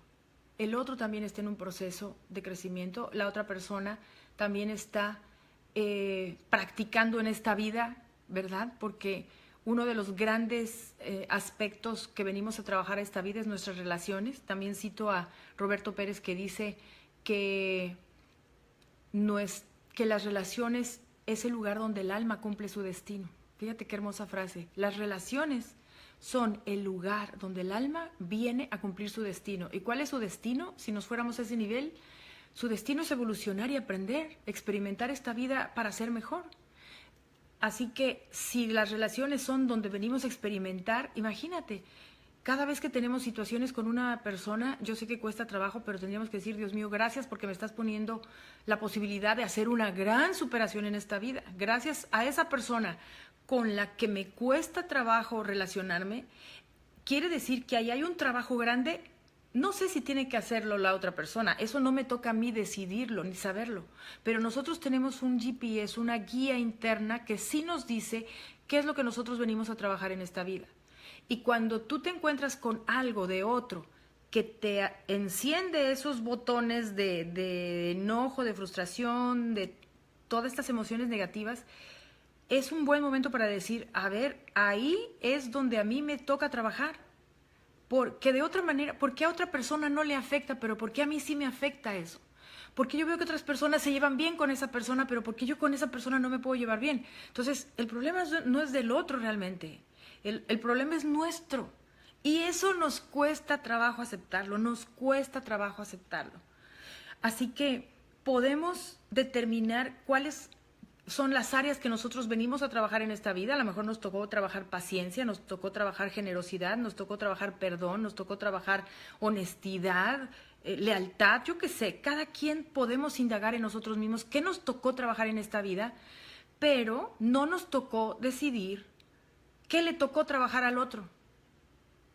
El otro también está en un proceso de crecimiento, la otra persona también está practicando en esta vida, ¿verdad? Porque uno de los grandes aspectos que venimos a trabajar a esta vida es nuestras relaciones. También cito a Roberto Pérez que dice que las relaciones es el lugar donde el alma cumple su destino. Fíjate qué hermosa frase. Las relaciones son el lugar donde el alma viene a cumplir su destino. ¿Y cuál es su destino? Si nos fuéramos a ese nivel, su destino es evolucionar y aprender, experimentar esta vida para ser mejor. Así que si las relaciones son donde venimos a experimentar, imagínate, cada vez que tenemos situaciones con una persona, yo sé que cuesta trabajo, pero tendríamos que decir, Dios mío, gracias porque me estás poniendo la posibilidad de hacer una gran superación en esta vida. Gracias a esa persona con la que me cuesta trabajo relacionarme, quiere decir que ahí hay un trabajo grande. No sé si tiene que hacerlo la otra persona, eso no me toca a mí decidirlo ni saberlo, pero nosotros tenemos un GPS, una guía interna que sí nos dice qué es lo que nosotros venimos a trabajar en esta vida. Y cuando tú te encuentras con algo de otro que te enciende esos botones de enojo, de frustración, de todas estas emociones negativas, es un buen momento para decir, a ver, ahí es donde a mí me toca trabajar. Porque de otra manera, ¿por qué a otra persona no le afecta, pero por qué a mí sí me afecta eso? Porque yo veo que otras personas se llevan bien con esa persona, pero ¿por qué yo con esa persona no me puedo llevar bien? Entonces, el problema no es del otro realmente, el problema es nuestro. Y eso nos cuesta trabajo aceptarlo, nos cuesta trabajo aceptarlo. Así que podemos determinar cuáles son las áreas que nosotros venimos a trabajar en esta vida. A lo mejor nos tocó trabajar paciencia, nos tocó trabajar generosidad, nos tocó trabajar perdón, nos tocó trabajar honestidad, lealtad, yo qué sé. Cada quien podemos indagar en nosotros mismos qué nos tocó trabajar en esta vida, pero no nos tocó decidir qué le tocó trabajar al otro.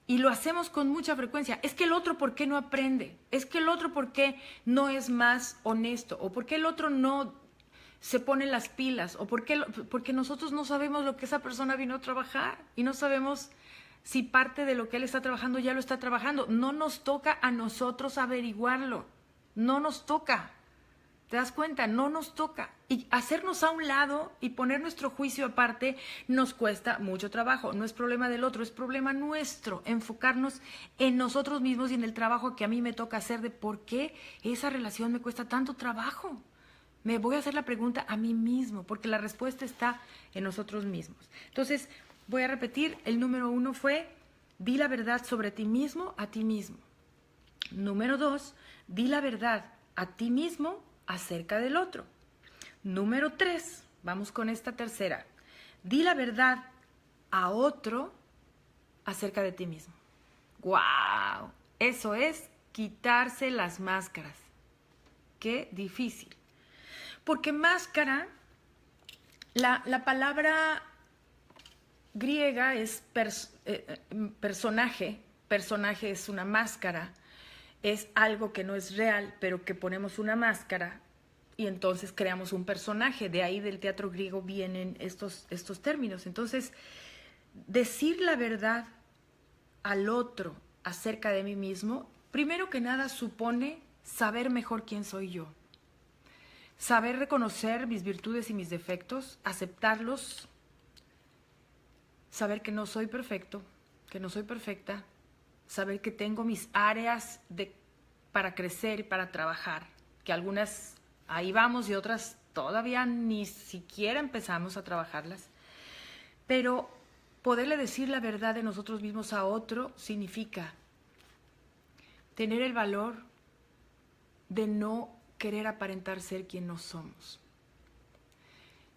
Y lo hacemos con mucha frecuencia. Es que el otro, ¿por qué no aprende? Es que el otro, ¿por qué no es más honesto? ¿O por qué el otro no se pone las pilas? ¿O porque nosotros no sabemos lo que esa persona vino a trabajar y no sabemos si parte de lo que él está trabajando ya lo está trabajando? No nos toca a nosotros averiguarlo, no nos toca. ¿Te das cuenta? No nos toca. Y hacernos a un lado y poner nuestro juicio aparte nos cuesta mucho trabajo. No es problema del otro, es problema nuestro. Enfocarnos en nosotros mismos y en el trabajo que a mí me toca hacer de por qué esa relación me cuesta tanto trabajo. Me voy a hacer la pregunta a mí mismo, porque la respuesta está en nosotros mismos. Entonces, voy a repetir, el número 1 fue, di la verdad sobre ti mismo a ti mismo. Número 2, di la verdad a ti mismo acerca del otro. Número 3, vamos con esta tercera, di la verdad a otro acerca de ti mismo. ¡Guau! Eso es quitarse las máscaras. ¡Qué difícil! Porque máscara, la palabra griega es personaje. Personaje es una máscara, es algo que no es real, pero que ponemos una máscara y entonces creamos un personaje. De ahí del teatro griego vienen estos términos. Entonces, decir la verdad al otro acerca de mí mismo, primero que nada supone saber mejor quién soy yo. Saber reconocer mis virtudes y mis defectos, aceptarlos, saber que no soy perfecto, que no soy perfecta, saber que tengo mis áreas para crecer y para trabajar, que algunas ahí vamos y otras todavía ni siquiera empezamos a trabajarlas. Pero poderle decir la verdad de nosotros mismos a otro significa tener el valor de no querer aparentar ser quien no somos.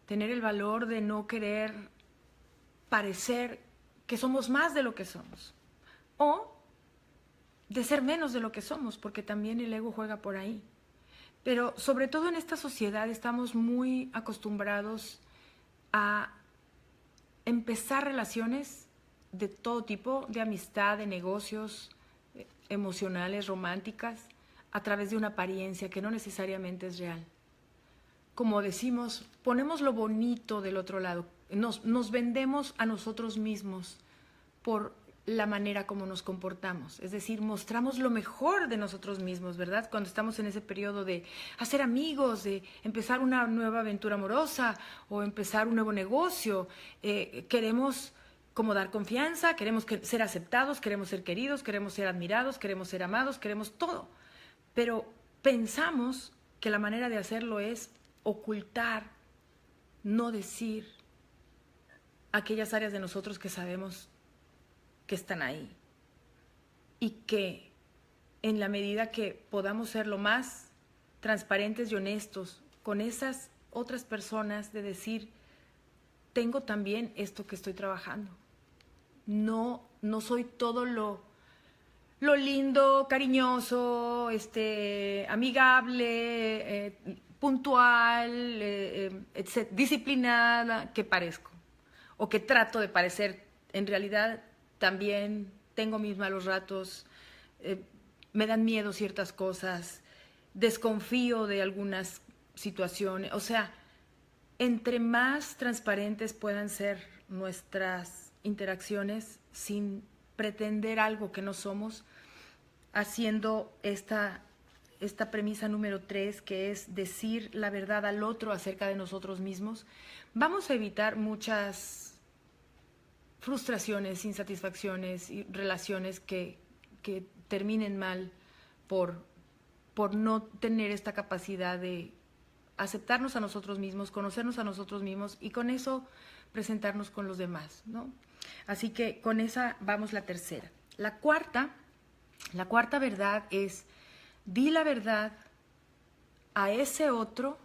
Tener el valor de no querer parecer que somos más de lo que somos. O de ser menos de lo que somos, porque también el ego juega por ahí. Pero sobre todo en esta sociedad estamos muy acostumbrados a empezar relaciones de todo tipo, de amistad, de negocios, emocionales, románticas, a través de una apariencia que no necesariamente es real. Como decimos, ponemos lo bonito del otro lado, nos vendemos a nosotros mismos por la manera como nos comportamos, es decir, mostramos lo mejor de nosotros mismos, ¿verdad? Cuando estamos en ese periodo de hacer amigos, de empezar una nueva aventura amorosa o empezar un nuevo negocio, queremos como dar confianza, queremos ser aceptados, queremos ser queridos, queremos ser admirados, queremos ser amados, queremos todo, pero pensamos que la manera de hacerlo es ocultar, no decir aquellas áreas de nosotros que sabemos que están ahí y que en la medida que podamos ser lo más transparentes y honestos con esas otras personas, de decir, tengo también esto que estoy trabajando, no soy todo lo lindo, cariñoso, amigable, puntual, disciplinada que parezco o que trato de parecer. En realidad también tengo mis malos ratos, me dan miedo ciertas cosas, desconfío de algunas situaciones. O sea, entre más transparentes puedan ser nuestras interacciones sin pretender algo que no somos, haciendo esta premisa número 3, que es decir la verdad al otro acerca de nosotros mismos, vamos a evitar muchas frustraciones, insatisfacciones y relaciones que terminen mal por no tener esta capacidad de aceptarnos a nosotros mismos, conocernos a nosotros mismos y con eso presentarnos con los demás, ¿no? Así que con esa vamos la tercera. La cuarta verdad es: di la verdad a ese otro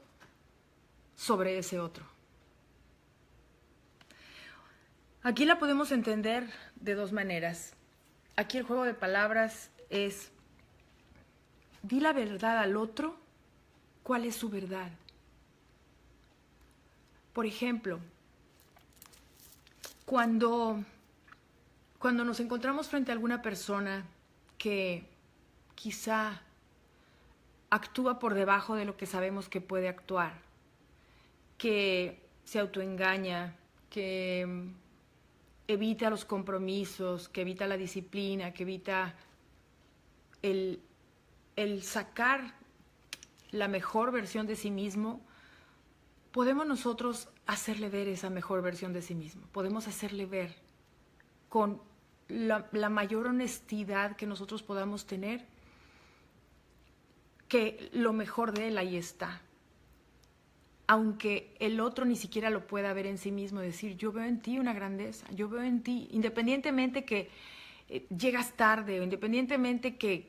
sobre ese otro. Aquí la podemos entender de dos maneras. Aquí el juego de palabras es: di la verdad al otro, ¿cuál es su verdad? Por ejemplo, cuando nos encontramos frente a alguna persona que quizá actúa por debajo de lo que sabemos que puede actuar, que se autoengaña, que evita los compromisos, que evita la disciplina, que evita el sacar la mejor versión de sí mismo, podemos nosotros hacerle ver esa mejor versión de sí mismo. Podemos hacerle ver con la mayor honestidad que nosotros podamos tener que lo mejor de él ahí está. Aunque el otro ni siquiera lo pueda ver en sí mismo, decir, yo veo en ti una grandeza, yo veo en ti, independientemente que llegas tarde, o independientemente que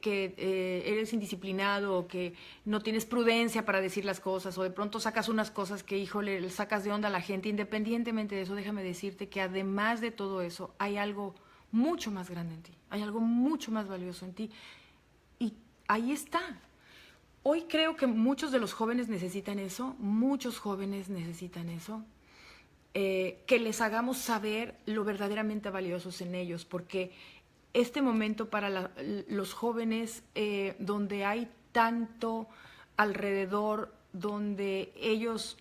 eres indisciplinado, o que no tienes prudencia para decir las cosas, o de pronto sacas unas cosas que, híjole, le sacas de onda a la gente, independientemente de eso, déjame decirte que además de todo eso, hay algo mucho más grande en ti, hay algo mucho más valioso en ti, y ahí está. Hoy creo que muchos de los jóvenes necesitan eso, muchos jóvenes necesitan eso, que les hagamos saber lo verdaderamente valiosos en ellos, porque este momento para los jóvenes, donde hay tanto alrededor, donde ellos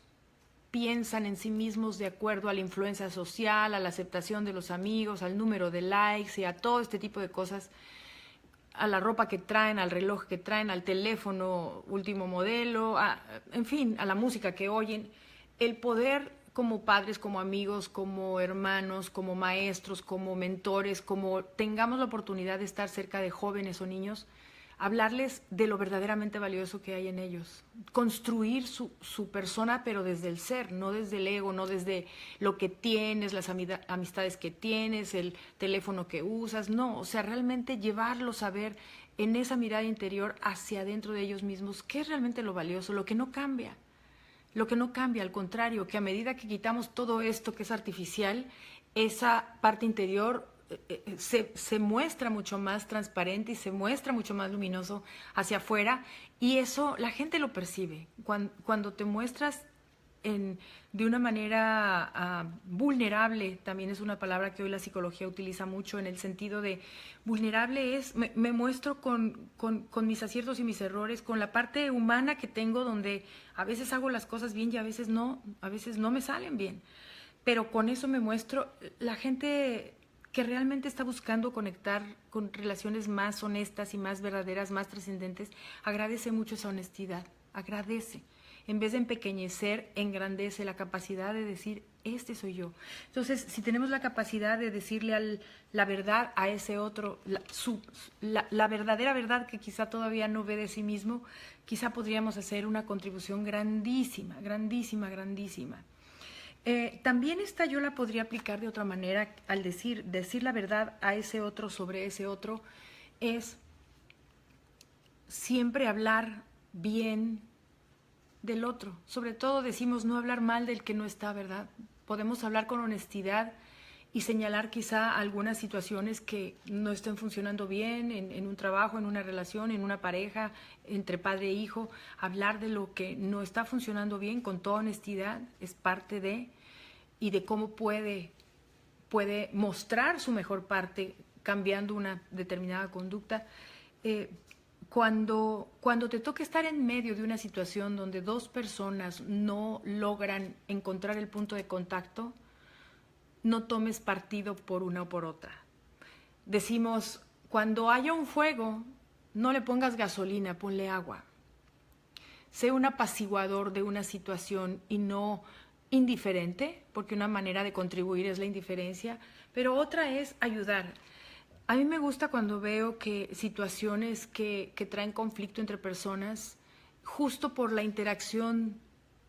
piensan en sí mismos de acuerdo a la influencia social, a la aceptación de los amigos, al número de likes y a todo este tipo de cosas, a la ropa que traen, al reloj que traen, al teléfono último modelo, en fin, a la música que oyen, el poder como padres, como amigos, como hermanos, como maestros, como mentores, como tengamos la oportunidad de estar cerca de jóvenes o niños, hablarles de lo verdaderamente valioso que hay en ellos, construir su persona, pero desde el ser, no desde el ego, no desde lo que tienes, las amistades que tienes, el teléfono que usas, no, o sea, realmente llevarlos a ver en esa mirada interior hacia adentro de ellos mismos qué es realmente lo valioso, lo que no cambia. Lo que no cambia, al contrario, que a medida que quitamos todo esto que es artificial, esa parte interior se muestra mucho más transparente y se muestra mucho más luminoso hacia afuera, y eso la gente lo percibe. Cuando te muestras de una manera vulnerable, también es una palabra que hoy la psicología utiliza mucho, en el sentido de vulnerable es, me muestro con mis aciertos y mis errores, con la parte humana que tengo, donde a veces hago las cosas bien y a veces no me salen bien, pero con eso me muestro. La gente que realmente está buscando conectar con relaciones más honestas y más verdaderas, más trascendentes, agradece mucho esa honestidad, agradece. En vez de empequeñecer, engrandece la capacidad de decir, este soy yo. Entonces, si tenemos la capacidad de decirle la verdad a ese otro, la verdadera verdad que quizá todavía no ve de sí mismo, quizá podríamos hacer una contribución grandísima, grandísima, grandísima. También esta yo la podría aplicar de otra manera, al decir la verdad a ese otro sobre ese otro, es siempre hablar bien del otro. Sobre todo decimos no hablar mal del que no está, ¿verdad? Podemos hablar con honestidad y señalar quizá algunas situaciones que no estén funcionando bien en un trabajo, en una relación, en una pareja, entre padre e hijo. Hablar de lo que no está funcionando bien con toda honestidad es parte de, y de cómo puede mostrar su mejor parte cambiando una determinada conducta. Cuando te toca estar en medio de una situación donde dos personas no logran encontrar el punto de contacto, no tomes partido por una o por otra. Decimos, cuando haya un fuego, no le pongas gasolina, ponle agua. Sé un apaciguador de una situación y no indiferente, porque una manera de contribuir es la indiferencia, pero otra es ayudar. A mí me gusta cuando veo que situaciones que traen conflicto entre personas, justo por la interacción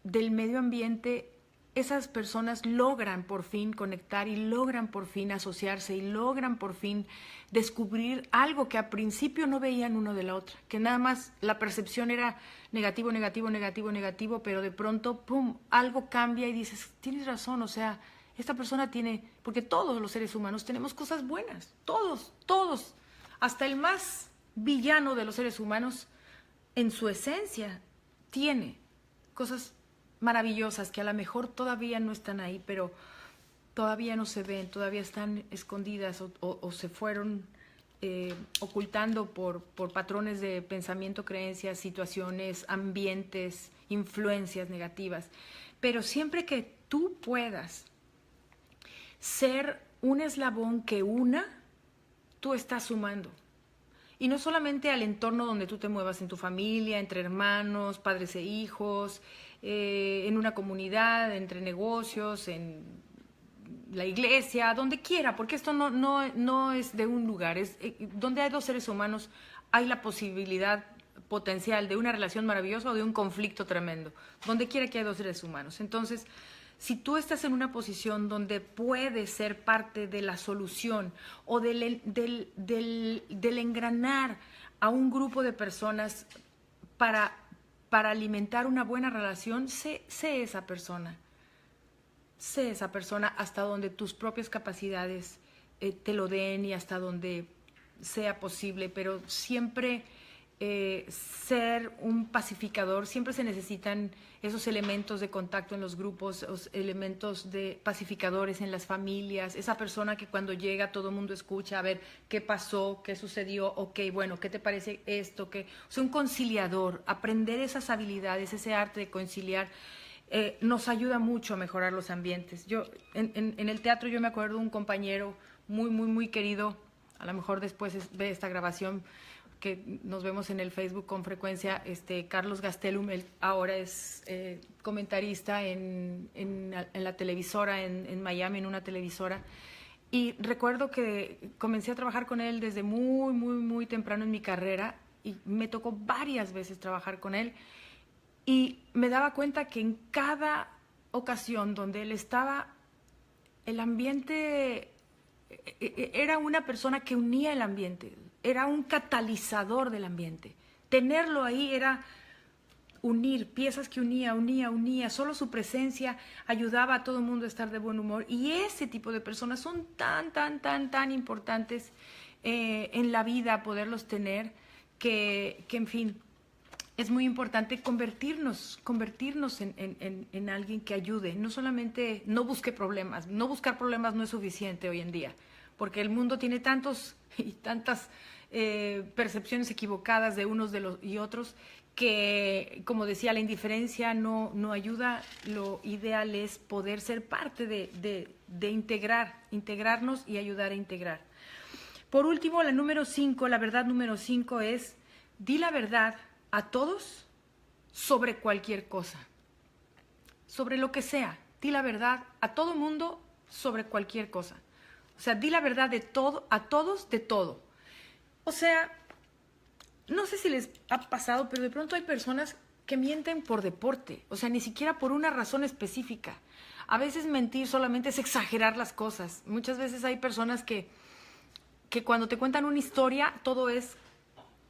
del medio ambiente, esas personas logran por fin conectar y logran por fin asociarse y logran por fin descubrir algo que a principio no veían uno de la otra, que nada más la percepción era negativo, negativo, negativo, negativo, pero de pronto, ¡pum!, algo cambia y dices, tienes razón, o sea, esta persona tiene, porque todos los seres humanos tenemos cosas buenas, todos, hasta el más villano de los seres humanos, en su esencia, tiene cosas maravillosas que a lo mejor todavía no están ahí, pero todavía no se ven, todavía están escondidas o se fueron ocultando por patrones de pensamiento, creencias, situaciones, ambientes, influencias negativas. Pero siempre que tú puedas ser un eslabón que una, tú estás sumando. Y no solamente al entorno donde tú te muevas, en tu familia, entre hermanos, padres e hijos, en una comunidad, entre negocios, en la iglesia, donde quiera, porque esto no es de un lugar, es donde hay dos seres humanos, hay la posibilidad potencial de una relación maravillosa o de un conflicto tremendo, donde quiera que hay dos seres humanos. Entonces, si tú estás en una posición donde puedes ser parte de la solución o del engranar a un grupo de personas para alimentar una buena relación, sé esa persona. Sé esa persona hasta donde tus propias capacidades te lo den y hasta donde sea posible, pero siempre ser un pacificador, siempre se necesitan esos elementos de contacto en los grupos, esos elementos de pacificadores en las familias, esa persona que cuando llega todo el mundo escucha, a ver qué pasó, qué sucedió, ok, bueno, ¿qué te parece esto? O sea, un conciliador, aprender esas habilidades, ese arte de conciliar, nos ayuda mucho a mejorar los ambientes. Yo en el teatro yo me acuerdo de un compañero muy, muy, muy querido, a lo mejor después ve esta grabación, que nos vemos en el Facebook con frecuencia, Carlos Gastelum, él ahora es comentarista en la televisora, en Miami, en una televisora. Y recuerdo que comencé a trabajar con él desde muy, muy, muy temprano en mi carrera y me tocó varias veces trabajar con él y me daba cuenta que en cada ocasión donde él estaba, el ambiente era una persona que unía el ambiente, era un catalizador del ambiente. Tenerlo ahí era unir, piezas que unía. Solo su presencia ayudaba a todo el mundo a estar de buen humor. Y ese tipo de personas son tan importantes en la vida, poderlos tener, que en fin, es muy importante convertirnos en alguien que ayude. No solamente no busque problemas. No buscar problemas no es suficiente hoy en día, porque el mundo tiene tantos y tantas percepciones equivocadas de unos de los y otros, que, como decía, la indiferencia no ayuda. Lo ideal es poder ser parte de integrarnos y ayudar a integrar. Por último, la verdad número 5 es: di la verdad a todos sobre cualquier cosa, sobre lo que sea. Di la verdad a todo mundo sobre cualquier cosa. O sea, di la verdad de todo, a todos de todo. O sea, no sé si les ha pasado, pero de pronto hay personas que mienten por deporte, o sea, ni siquiera por una razón específica. A veces mentir solamente es exagerar las cosas. Muchas veces hay personas que cuando te cuentan una historia, todo es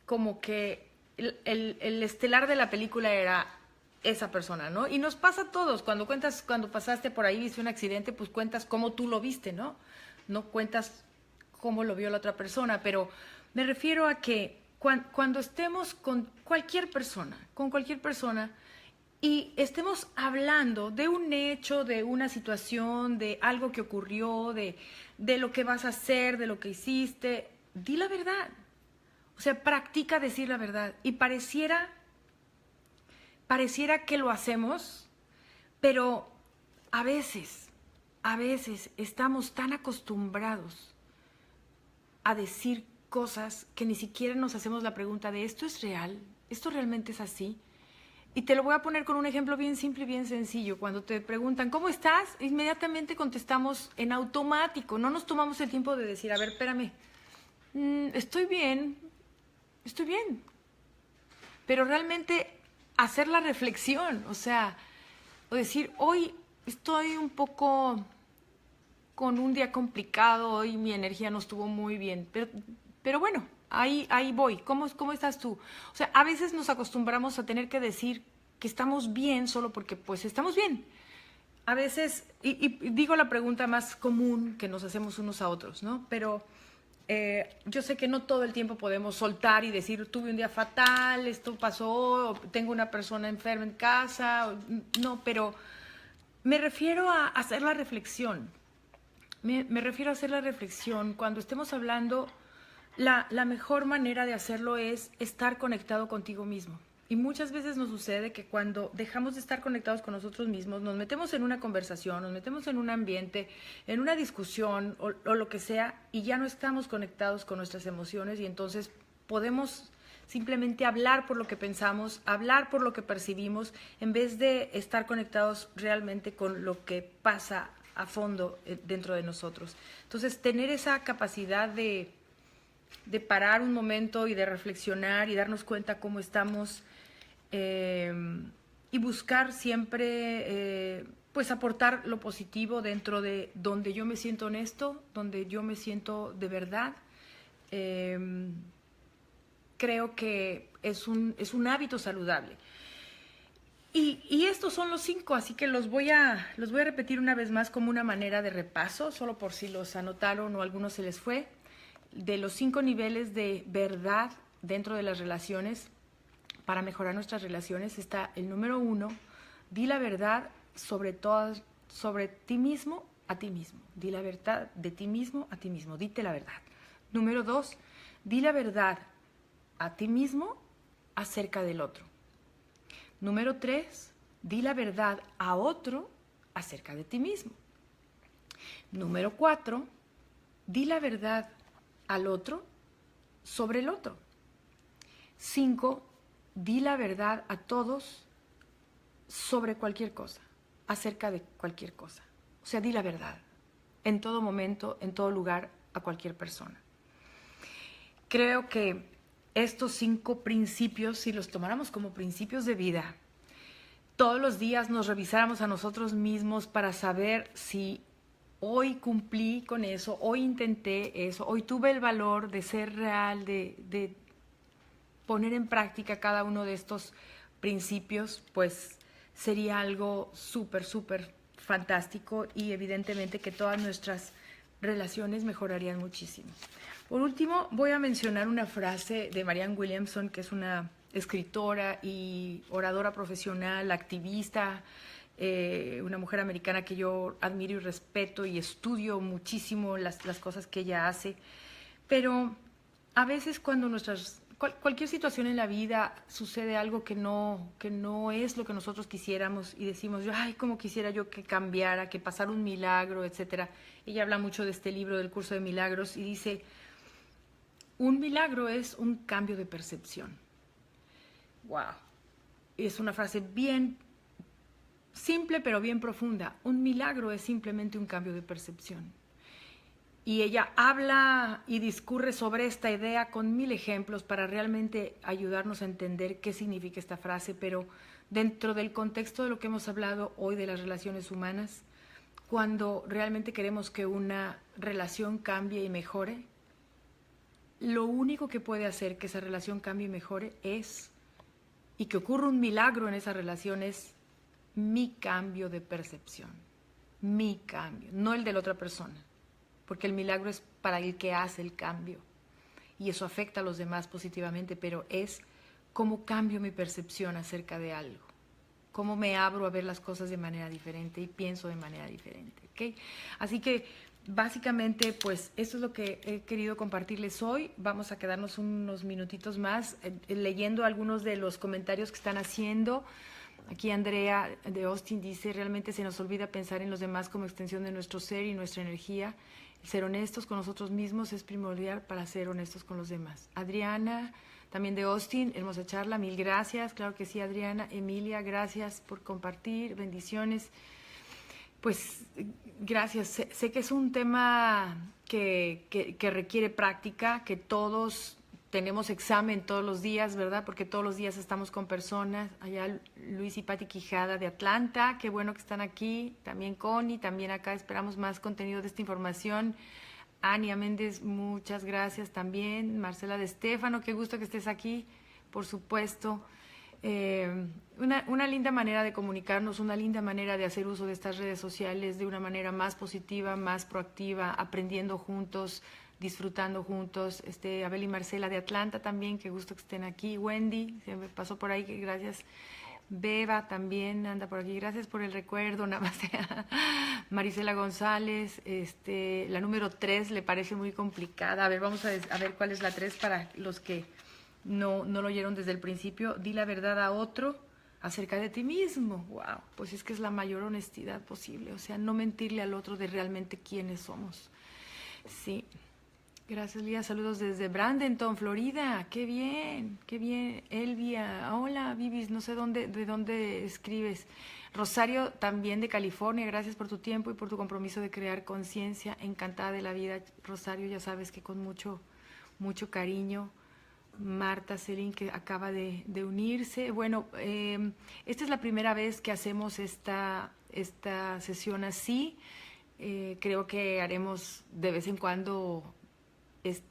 como que el estelar de la película era esa persona, ¿no? Y nos pasa a todos. Cuando pasaste por ahí, viste un accidente, pues cuentas cómo tú lo viste, ¿no? No cuentas cómo lo vio la otra persona, pero me refiero a que cuando estemos con cualquier persona, y estemos hablando de un hecho, de una situación, de algo que ocurrió, de lo que vas a hacer, de lo que hiciste, di la verdad. O sea, practica decir la verdad. Y pareciera que lo hacemos, pero a veces estamos tan acostumbrados a decir cosas que ni siquiera nos hacemos la pregunta de: ¿esto es real? ¿Esto realmente es así? Y te lo voy a poner con un ejemplo bien simple y bien sencillo. Cuando te preguntan ¿cómo estás?, inmediatamente contestamos en automático. No nos tomamos el tiempo de decir: a ver, espérame, estoy bien. Pero realmente hacer la reflexión, o decir: hoy estoy un poco con un día complicado, hoy mi energía no estuvo muy bien, pero bueno, ahí voy. ¿Cómo estás tú? O sea, a veces nos acostumbramos a tener que decir que estamos bien solo porque pues estamos bien. A veces, y digo la pregunta más común que nos hacemos unos a otros, ¿no? Pero yo sé que no todo el tiempo podemos soltar y decir: tuve un día fatal, esto pasó, tengo una persona enferma en casa. No, pero me refiero a hacer la reflexión. Me refiero a hacer la reflexión. Cuando estemos hablando, la mejor manera de hacerlo es estar conectado contigo mismo. Y muchas veces nos sucede que cuando dejamos de estar conectados con nosotros mismos, nos metemos en una conversación, nos metemos en un ambiente, en una discusión o lo que sea, y ya no estamos conectados con nuestras emociones, y entonces podemos simplemente hablar por lo que pensamos, hablar por lo que percibimos, en vez de estar conectados realmente con lo que pasa a fondo dentro de nosotros. Entonces, tener esa capacidad de parar un momento y de reflexionar y darnos cuenta cómo estamos, y buscar siempre pues aportar lo positivo dentro de donde yo me siento honesto, donde yo me siento de verdad. Creo que es un hábito saludable. Y estos son los 5, así que los voy a repetir una vez más como una manera de repaso, solo por si los anotaron o a algunos se les fue. De los 5 niveles de verdad dentro de las relaciones, para mejorar nuestras relaciones, está el número 1: di la verdad sobre ti mismo a ti mismo. Di la verdad de ti mismo a ti mismo, dite la verdad. Número 2: di la verdad a ti mismo acerca del otro. Número 3: di la verdad a otro acerca de ti mismo. Número 4: di la verdad al otro sobre el otro. 5: di la verdad a todos sobre cualquier cosa, acerca de cualquier cosa. O sea, di la verdad en todo momento, en todo lugar, a cualquier persona. Creo que estos 5 principios, si los tomáramos como principios de vida, todos los días nos revisáramos a nosotros mismos para saber si hoy cumplí con eso, hoy intenté eso, hoy tuve el valor de ser real, de poner en práctica cada uno de estos principios, pues sería algo súper, súper fantástico y evidentemente que todas nuestras relaciones mejorarían muchísimo. Por último, voy a mencionar una frase de Marianne Williamson, que es una escritora y oradora profesional, activista, una mujer americana que yo admiro y respeto y estudio muchísimo las cosas que ella hace. Pero a veces cuando cualquier situación en la vida sucede algo que no es lo que nosotros quisiéramos y decimos, ay, cómo quisiera yo que cambiara, que pasara un milagro, etcétera. Ella habla mucho de este libro del Curso de Milagros y dice, un milagro es un cambio de percepción. Wow. Es una frase bien simple pero bien profunda. Un milagro es simplemente un cambio de percepción. Y ella habla y discurre sobre esta idea con 1000 ejemplos para realmente ayudarnos a entender qué significa esta frase, pero dentro del contexto de lo que hemos hablado hoy de las relaciones humanas, cuando realmente queremos que una relación cambie y mejore, lo único que puede hacer que esa relación cambie y mejore y que ocurra un milagro en esa relación es mi cambio de percepción, mi cambio, no el de la otra persona, porque el milagro es para el que hace el cambio y eso afecta a los demás positivamente, pero es cómo cambio mi percepción acerca de algo, cómo me abro a ver las cosas de manera diferente y pienso de manera diferente, ¿ok? Así que básicamente, pues, esto es lo que he querido compartirles hoy. Vamos a quedarnos unos minutitos más leyendo algunos de los comentarios que están haciendo. Aquí Andrea de Austin dice, realmente se nos olvida pensar en los demás como extensión de nuestro ser y nuestra energía. El ser honestos con nosotros mismos es primordial para ser honestos con los demás. Adriana, también de Austin, hermosa charla, 1000 gracias. Claro que sí, Adriana. Emilia, gracias por compartir, bendiciones. Pues gracias. Sé que es un tema que requiere práctica, que todos tenemos examen todos los días, ¿verdad? Porque todos los días estamos con personas. Allá Luis y Pati Quijada de Atlanta, qué bueno que están aquí. También Connie, también acá esperamos más contenido de esta información. Ania Méndez, muchas gracias también. Marcela de Estéfano, qué gusto que estés aquí, por supuesto. Una linda manera de comunicarnos, una linda manera de hacer uso de estas redes sociales de una manera más positiva, más proactiva, aprendiendo juntos, disfrutando juntos. Abel y Marcela de Atlanta también, qué gusto que estén aquí. Wendy, se me pasó por ahí, que gracias. Beba también anda por aquí, gracias por el recuerdo, nada más. Marisela González, la número 3 le parece muy complicada. A ver, vamos a ver cuál es la 3 para los que no lo oyeron desde el principio. Di la verdad a otro acerca de ti mismo. Wow, pues es que es la mayor honestidad posible, o sea, no mentirle al otro de realmente quiénes somos. Sí. Gracias, Lía. Saludos desde Bradenton, Florida. Qué bien, qué bien. Elvia, hola, Vivis, no sé de dónde escribes. Rosario, también de California. Gracias por tu tiempo y por tu compromiso de crear conciencia. Encantada de la vida, Rosario, ya sabes que con mucho cariño. Marta Celín, que acaba de unirse. Bueno, esta es la primera vez que hacemos esta sesión así. Creo que haremos de vez en cuando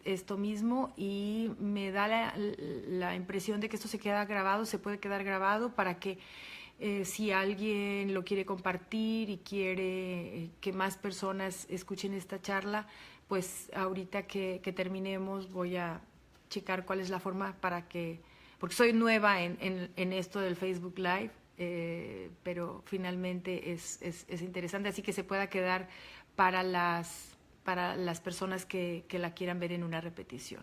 esto mismo y me da la impresión de que esto se queda grabado, se puede quedar grabado para que si alguien lo quiere compartir y quiere que más personas escuchen esta charla, pues ahorita que terminemos voy a checar cuál es la forma para que, porque soy nueva en esto del Facebook Live, pero finalmente es interesante, así que se pueda quedar para las personas que la quieran ver en una repetición.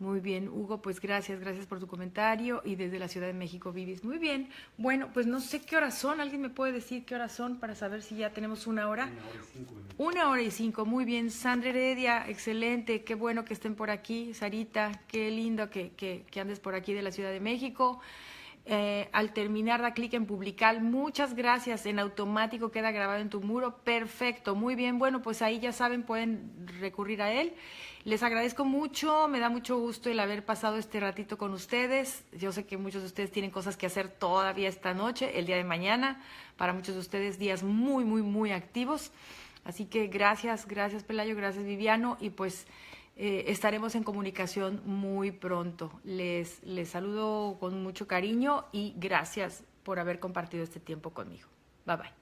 Muy bien, Hugo, pues gracias por tu comentario. Y desde la Ciudad de México, Vivis. Muy bien. Bueno, pues no sé qué horas son. ¿Alguien me puede decir qué horas son para saber si ya tenemos una hora? 1 hora y 5 minutos. 1 hora y 5, muy bien. Sandra Heredia, excelente. Qué bueno que estén por aquí. Sarita, qué lindo que andes por aquí de la Ciudad de México. al terminar da clic en publicar. Muchas gracias, en automático queda grabado en tu muro. Perfecto, muy bien. Bueno, pues ahí ya saben, pueden recurrir a él. Les agradezco mucho, me da mucho gusto el haber pasado este ratito con ustedes. Yo sé que muchos de ustedes tienen cosas que hacer todavía esta noche, el día de mañana. Para muchos de ustedes días muy, muy, muy activos. Así que gracias Pelayo, gracias Viviano, y pues estaremos en comunicación muy pronto. Les saludo con mucho cariño y gracias por haber compartido este tiempo conmigo. Bye bye.